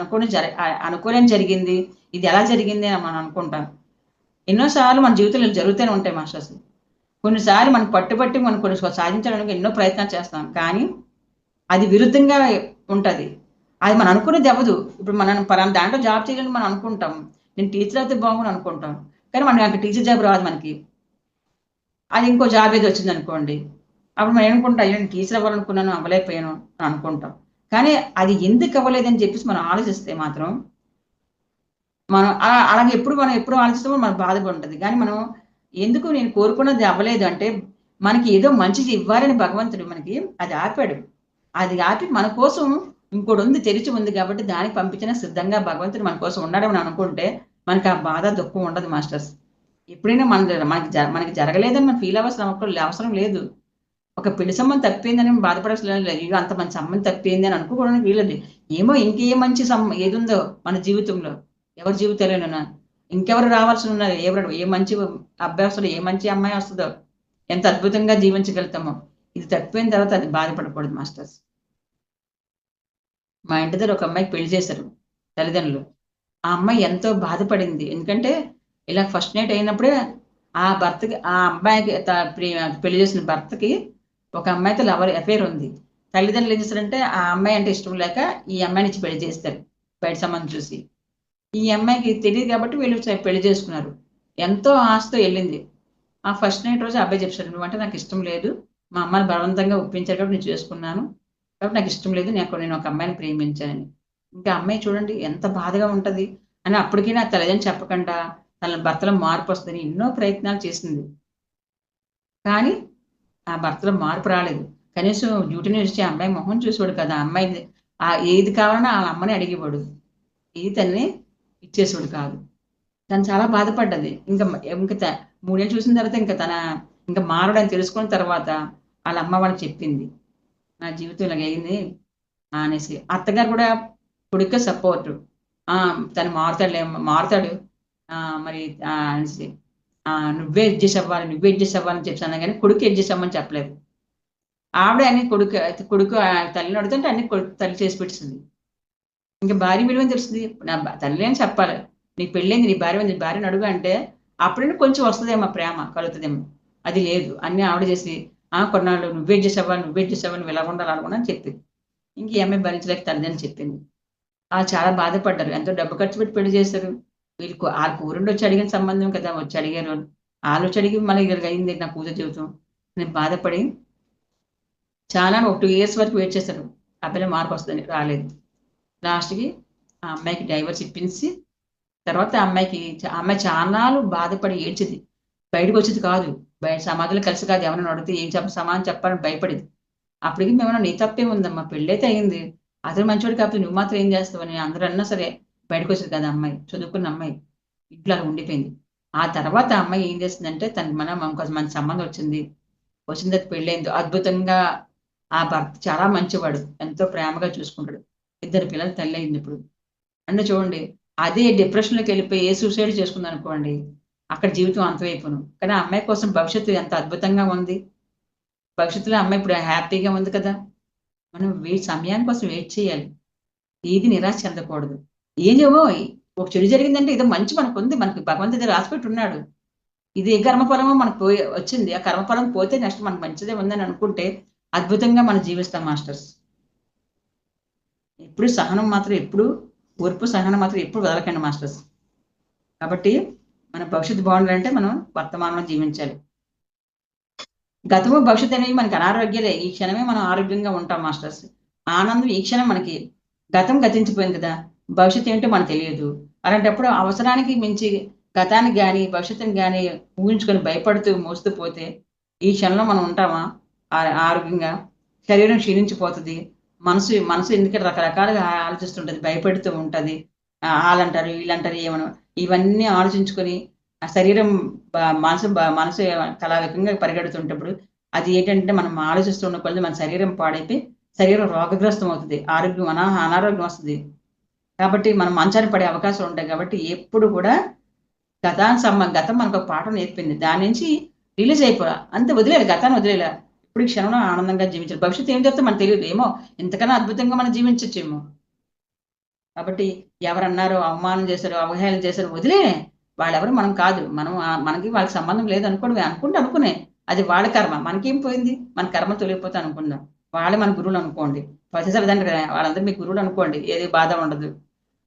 అనుకోలేనిది జరిగింది. ఇది ఎలా జరిగింది అని మనం అనుకుంటాం. ఎన్నో సార్లు మన జీవితంలో జరుగుతూనే ఉంటాయి మాస్టర్స్. కొన్నిసార్లు మనం పట్టుబట్టి మనం కొన్ని సాధించడానికి ఎన్నో ప్రయత్నాలు చేస్తాం. కానీ అది విరుద్ధంగా ఉంటది. అది మనం అనుకున్నది అవ్వదు. ఇప్పుడు మనం పలానా దాంట్లో జాబ్ చేయాలని మనం అనుకుంటాం. నేను టీచర్ అయితే బాగుండు అనుకుంటాం. కానీ మనకి టీచర్ జాబ్ రాదు మనకి. అది ఇంకో జాబ్ ఏదో వచ్చిందనుకోండి. అప్పుడు మనం ఏమనుకుంటాం, అయ్యో! నేను టీచర్ అవ్వాలనుకున్నాను అవ్వలేకపోయాను అని అనుకుంటాం. కానీ అది ఎందుకు అవ్వలేదని చెప్పేసి మనం ఆలోచిస్తే మాత్రం మనం అలాగే మనం ఎప్పుడు ఆలోచిస్తామో మనకు బాధగా ఉంటది. కానీ మనం ఎందుకు నేను కోరుకున్నది అవ్వలేదు అంటే, మనకి ఏదో మంచిది ఇవ్వాలని భగవంతుడు మనకి అది ఆపాడు. అది ఆపి మన కోసం ఇంకోటుంది తెరిచి ఉంది కాబట్టి దానికి పంపించిన సిద్ధంగా భగవంతుడు మన కోసం ఉన్నాడని అనుకుంటే, మనకి ఆ బాధ, దుఃఖం ఉండదు మాస్టర్స్. ఎప్పుడైనా మనకి జరగలేదని మనం ఫీల్ అవ్వాల్సిన అవసరం లేదు. ఒక పెళ్లి సంబంధం తప్పిపోయిందని బాధపడాల్సిన లేదు. అయ్యో! అంత మంచి సంబంధం తప్పిపోయింది అని అనుకోవడానికి వీలుంది. ఏమో ఇంకే మంచి ఏదుందో మన జీవితంలో, ఎవరి జీవితాల్లోనైనా ఇంకెవరు రావాల్సున్నారు, ఏ మంచి అబ్బాయి వస్తాడో, ఏ మంచి అమ్మాయి వస్తదో, ఎంత అద్భుతంగా జీవించగలుగుతామో. ఇది తప్పిపోయిన తర్వాత అది బాధపడకూడదు మాస్టర్స్. మా ఇంటి దగ్గర ఒక అమ్మాయికి పెళ్లి చేశారు తల్లిదండ్రులు. ఆ అమ్మాయి ఎంతో బాధపడింది. ఎందుకంటే ఇలా ఫస్ట్ నైట్ అయినప్పుడే ఆ అబ్బాయికి పెళ్లి చేసిన భర్తకి ఒక అమ్మాయితో అఫైర్ ఉంది. తల్లిదండ్రులు ఏం చేస్తారంటే ఆ అమ్మాయి అంటే ఇష్టం లేక ఈ అమ్మాయినిచ్చి పెళ్లి చేస్తారు. బయట సంబంధం చూసి. ఈ అమ్మాయికి తెలీదు కాబట్టి వీళ్ళు పెళ్లి చేసుకున్నారు. ఎంతో ఆశతో ఎళ్ళింది. ఆ ఫస్ట్ నైట్ రోజు ఆ అబ్బాయి చెప్పాడు, "నువ్వంటే నాకు ఇష్టం లేదు. మా అమ్మని బలవంతంగా ఒప్పించారు కాబట్టి నేను చేసుకున్నాను. కాబట్టి నాకు ఇష్టం లేదు. నేను ఒక అమ్మాయిని ప్రేమించానని." ఇంకా అమ్మాయి చూడండి ఎంత బాధగా ఉంటది అని అప్పటికి నా తల్లిదండ్రులు చెప్పకుండా తన భర్తలో మార్పొస్తదని ఎన్నో ప్రయత్నాలు చేసింది. కానీ ఆ భర్తలో మార్పు రాలేదు. కనీసం డ్యూటీ నుంచి ఆ అమ్మాయి మొహం చూసేవాడు కాదు. ఆ అమ్మాయిది ఏది కావాలన్నా ఆళ్ళ అమ్మనే అడిగేవాడు. ఏది తనని ఇచ్చేసేవాడు కాదు. తను చాలా బాధపడ్డది. ఇంక 3 ఏళ్ళు చూసిన తర్వాత ఇంక మారడని తెలుసుకున్న తర్వాత ఆళ్ళ అమ్మ వాళ్ళకి చెప్పింది. నా జీవితం ఇలాగయింది అనేసి. అత్తగారు కూడా కొడుక్కే సపోర్టు. తను మారుతాడు. మరి అనేసి నువ్వే అడ్జస్ట్ అవ్వాలని చెప్పేసి అన్నా గాని కొడుకు అడ్జస్ట్ అవ్వమని చెప్పలేదు. ఆవిడే అన్ని కొడుకు తల్లిని అడుగుతుంటే అన్ని తల్లి చేసి పెట్టేసింది. ఇంక భార్య విలువని తెలుస్తది. తల్లి అని చెప్పాలి. నీకు పెళ్ళైంది నీ భార్యని అడుగు అంటే అప్పుడైనా కొంచెం వస్తదేమో ప్రేమ కలుగుతదేమో. అది లేదు. అన్నీ ఆవిడ చేసి కొన్నాళ్ళు నువ్వే అడ్జస్ట్ అవ్వాలి, నువ్వు ఇలాగుండాలి, అలాగుండాలి అని చెప్పింది. ఇంక ఈ అమ్మాయి భరించలేక తల్లిదని చెప్పింది. చాలా బాధపడ్డారు. ఎంతో డబ్బు ఖర్చు పెట్టి పెళ్లి చేశారు. ఆళ్ళ కూరుండొచ్చి అడిగిన సంబంధం కదా! వచ్చి అడిగారు. ఆళ్ళొచ్చి అడిగి మళ్ళీ ఇలాగయింది నా కూతురు జీవితం అని బాధపడి చాలా ఒక 2 ఇయర్స్ వరకు వెయిట్ చేశారు. అబ్బాయిలో మార్పొస్తదని రాలేదు. లాస్ట్‌కి ఆ అమ్మాయికి డైవర్స్ ఇప్పించి తర్వాత ఆ అమ్మాయి చాన్నాళ్ళు బాధపడి ఏడ్చింది. బయటకొచ్చేది కాదు. బయట సమాజంలో కలిసి కాదు. ఎవరైనా అడిగితే ఏం సమాధానం చెప్పాలని భయపడేది. అప్పటికి మేమన్నాం నీ తప్పేముందమ్మా పెళ్ళైతే అయింది. అతను మంచోడు కాకపోతే నువ్వు మాత్రం ఏం చేస్తావని అందరూ అన్నా సరే బయటకొచ్చేది కాదు ఆ అమ్మాయి. చదువుకున్న అమ్మాయి. ఇంట్లో అలా ఉండిపోయింది. ఆ తర్వాత ఆ అమ్మాయి ఏం చేసిందంటే కొంచెం మంచి సంబంధం వచ్చింది. వచ్చిన తర్వాత పెళ్ళైంది. అద్భుతంగా ఆ భర్త చాలా మంచివాడు. ఎంతో ప్రేమగా చూసుకుంటాడు. 2 పిల్లల తల్లయిందిప్పుడు. అంటే చూడండి అదే డిప్రెషన్‌లోకెళ్ళిపోయి సూసైడ్ చేసుకుందనుకోండి. అక్కడ జీవితం అంతమైపోను. కానీ ఆ అమ్మాయి కోసం భవిష్యత్తు ఎంత అద్భుతంగా ఉంది. భవిష్యత్తులో ఆ అమ్మాయి ఇప్పుడు హ్యాపీగా ఉంది కదా! మనం సమయాని కోసం వెయిట్ చేయాలి. ఏది నిరాశ చెందకూడదు. ఏదేమో ఒక చెడు జరిగిందంటే ఏదో మంచి మనకుంది. మనకి భగవంతుడు రాసిపెట్టి ఉన్నాడు. ఇది ఏ కర్మఫలమో మనకు వచ్చింది. ఆ కర్మఫలం పోతే నెక్స్ట్ మనకు మంచిదే ఉందని అనుకుంటే అద్భుతంగా మనం జీవిస్తాం మాస్టర్స్. ఓర్పు, సహనం మాత్రం ఎప్పుడు వదలకండి మాస్టర్స్. కాబట్టి మన భవిష్యత్తు బావుండాలంటే మనం వర్తమానంలో జీవించాలి. గతము, భవిష్యత్తు అనేవి మనకి అనారోగ్యాలే. ఈ క్షణమే మనం ఆరోగ్యంగా ఉంటాం మాస్టర్స్. ఆనందం ఈ క్షణం మనకి గతం గతించిపోయింది కదా! భవిష్యత్తు ఏంటో మనకు తెలియదు. అలాంటప్పుడు అవసరానికి మించి గతానికి గాని, భవిష్యత్తుని గాని ఊహించుకొని భయపడుతూ మోస్తూ పోతే ఈ క్షణంలో మనం ఉంటామా? ఆరోగ్యంగా? శరీరం క్షీణించిపోతది. మనసు మనసు ఎందుకంటే రకరకాలుగా ఆలోచిస్తుంటది. భయపెడుతూ ఉంటది. ఆళ్ళంటారు, ఈళ్ళంటారు ఏమనో ఇవన్నీ ఆలోచించుకొని ఆ శరీరం మనసు కలావికంగా పరిగెడుతుంటప్పుడు అది ఏంటంటే మనం ఆలోచిస్తున్న కొద్దీ మన శరీరం పాడైపోయి శరీరం రోగగ్రస్తం అవుతది. అనారోగ్యం వస్తది. కాబట్టి మనం మంచాన పడే అవకాశాలు ఉంటాయి కాబట్టి ఎప్పుడు కూడా గతం మనకొక పాఠం నేర్పింది. దాని నుంచి రిలీజ్ అయిపోలా. అంతే వదిలేయాలి. గతాన్ని వదిలేయాల. ఇప్పుడు ఈ క్షణంలో ఆనందంగా జీవించాలి. భవిష్యత్తు ఏం జరుగుతుందో మనకు తెలీదు. ఏమో ఇంతకన్నా అద్భుతంగా మనం జీవించొచ్చేమో. కాబట్టి ఎవరన్నారో, అవమానం చేశారో, అవహేళన చేశారో వదిలేయ్. వాళ్ళెవరు మనం కాదు. మనకి వాళ్ళకి సంబంధం లేదనుకోవడమే. అనుకునే. అది వాళ్ళ కర్మ. మనకేం పోయింది? మన కర్మ తొలగిపోతే అనుకుందాం. వాళ్ళే మన గురువులు అనుకోండి. ప్రొఫెసర్ వాళ్ళందరూ మీ గురువులు అనుకోండి. ఏది బాధ ఉండదు.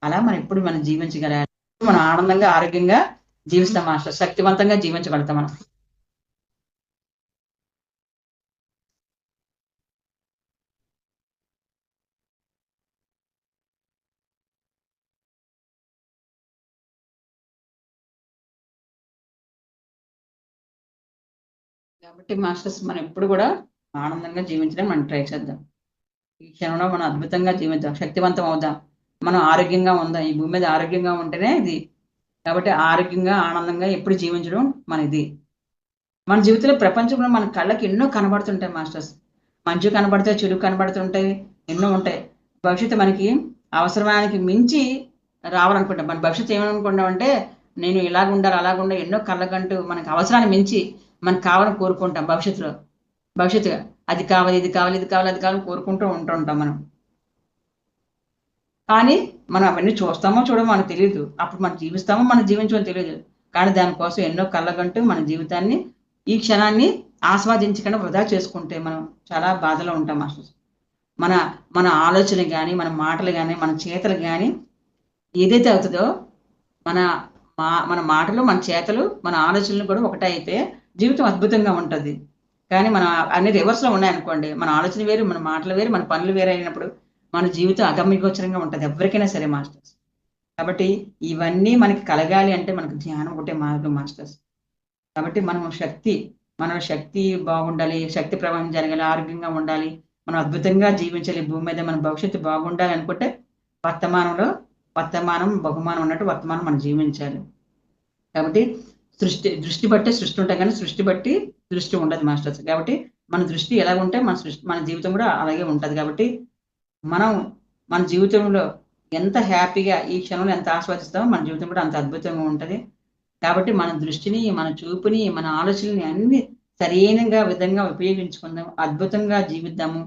అలా మనం ఎప్పుడు మనం జీవించగలగాలి. మనం ఆనందంగా, ఆరోగ్యంగా జీవిస్తాం మాస్టర్. శక్తివంతంగా జీవించగలుగుతాం మనం. కాబట్టి మాస్టర్స్ మనం ఎప్పుడు కూడా ఆనందంగా జీవించడం మనం ట్రై చేద్దాం. ఈ క్షణంలో మనం అద్భుతంగా జీవిద్దాం. శక్తివంతం అవుదాం. మనం ఆరోగ్యంగా ఉందాం. ఈ భూమి మీద ఆరోగ్యంగా ఉంటేనే ఇది. కాబట్టి ఆరోగ్యంగా, ఆనందంగా ఎప్పుడు జీవించడం మన ఇది. మన జీవితంలో ప్రపంచంలో మన కళ్ళకి ఎన్నో కనబడుతుంటాయి మాస్టర్స్. మంచి కనబడతాయి, చెడు కనబడుతుంటాయి, ఎన్నో ఉంటాయి. భవిష్యత్తు మనకి అవసరానికి మించి రావాలనుకుంటాం. మన భవిష్యత్తు ఏమనుకుంటామంటే నేను ఇలాగుండాలి, అలాగుండాలి ఎన్నో కళ్ళకంటూ మనకు అవసరాన్ని మించి మనకు కావాలని కోరుకుంటాం భవిష్యత్తుగా. అది కావాలి, ఇది కావాలి, ఇది కావాలి, అది కావాలని కోరుకుంటూ ఉంటుంటాం మనం. కానీ మనం అవన్నీ చూస్తామో చూడమో మనకు తెలియదు. అప్పుడు మనం జీవిస్తామో మనం జీవించమో తెలియదు. కానీ దానికోసం ఎన్నో కళ్ళగంటూ మన జీవితాన్ని ఈ క్షణాన్ని ఆస్వాదించకుండా వృధా చేసుకుంటే మనం చాలా బాధలో ఉంటాం మాస్టర్స్. మన మన ఆలోచన గాని, మన మాటలు గాని, మన చేతలు గాని ఏదైతే అవుతుందో మన మన మాటలు, మన చేతలు, మన ఆలోచనలు కూడా ఒకటే అయితే జీవితం అద్భుతంగా ఉంటది. కానీ మన అన్ని రివర్స్‌లో ఉన్నాయనుకోండి. మన ఆలోచన వేరు, మన మాటలు వేరు, మన పనులు వేరు అయినప్పుడు మన జీవితం అగమ్యగోచరంగా ఉంటది. ఎవ్వరికైనా సరే మాస్టర్స్. కాబట్టి ఇవన్నీ మనకి కలగాలి అంటే మనకు ధ్యానం ఒకటే మార్గం మాస్టర్స్. కాబట్టి మన శక్తి బాగుండాలి. శక్తి ప్రవాహం జరగాలి. ఆరోగ్యంగా ఉండాలి. మనం అద్భుతంగా జీవించాలి. భూమి మీద మన భవిష్యత్తు బాగుండాలి అనుకుంటే వర్తమానం, బహుమానం అన్నట్టు వర్తమానం మనం జీవించాలి. కాబట్టి దృష్టి బట్టే సృష్టి ఉంటాయి కానీ సృష్టి బట్టి దృష్టి ఉండదు మాస్టర్స్. కాబట్టి మన దృష్టి ఎలా ఉంటే మన జీవితం కూడా అలాగే ఉంటది. కాబట్టి మనం మన జీవితంలో ఎంత హ్యాపీగా ఈ క్షణంలో ఎంత ఆస్వాదిస్తామో మన జీవితం కూడా అంత అద్భుతంగా ఉంటది. కాబట్టి మన దృష్టిని, మన చూపుని, మన ఆలోచనని అన్ని సరైనగా విధంగా ఉపయోగించుకుందాం. అద్భుతంగా జీవిద్దాము.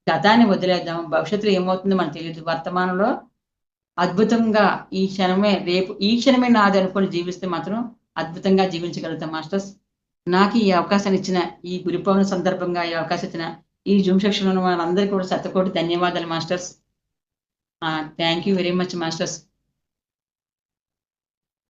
గతాన్ని వదిలేద్దాం. భవిష్యత్తులో ఏమవుతుందో మనకు తెలీదు. వర్తమానంలో అద్భుతంగా ఈ క్షణమే నాది అనుకోని జీవిస్తే మాత్రం అద్భుతంగా జీవించగలుగుతాం మాస్టర్స్. నాకు ఈ అవకాశాన్ని ఇచ్చిన ఈ గురు పౌర్ణమి సందర్భంగా ఈ అవకాశం ఇచ్చిన ఈ జూమ్ సెక్షన్‌లో ఉన్న వాళ్ళందరికీ కూడా శతకోటి ధన్యవాదాలు masters. Thank you very much masters.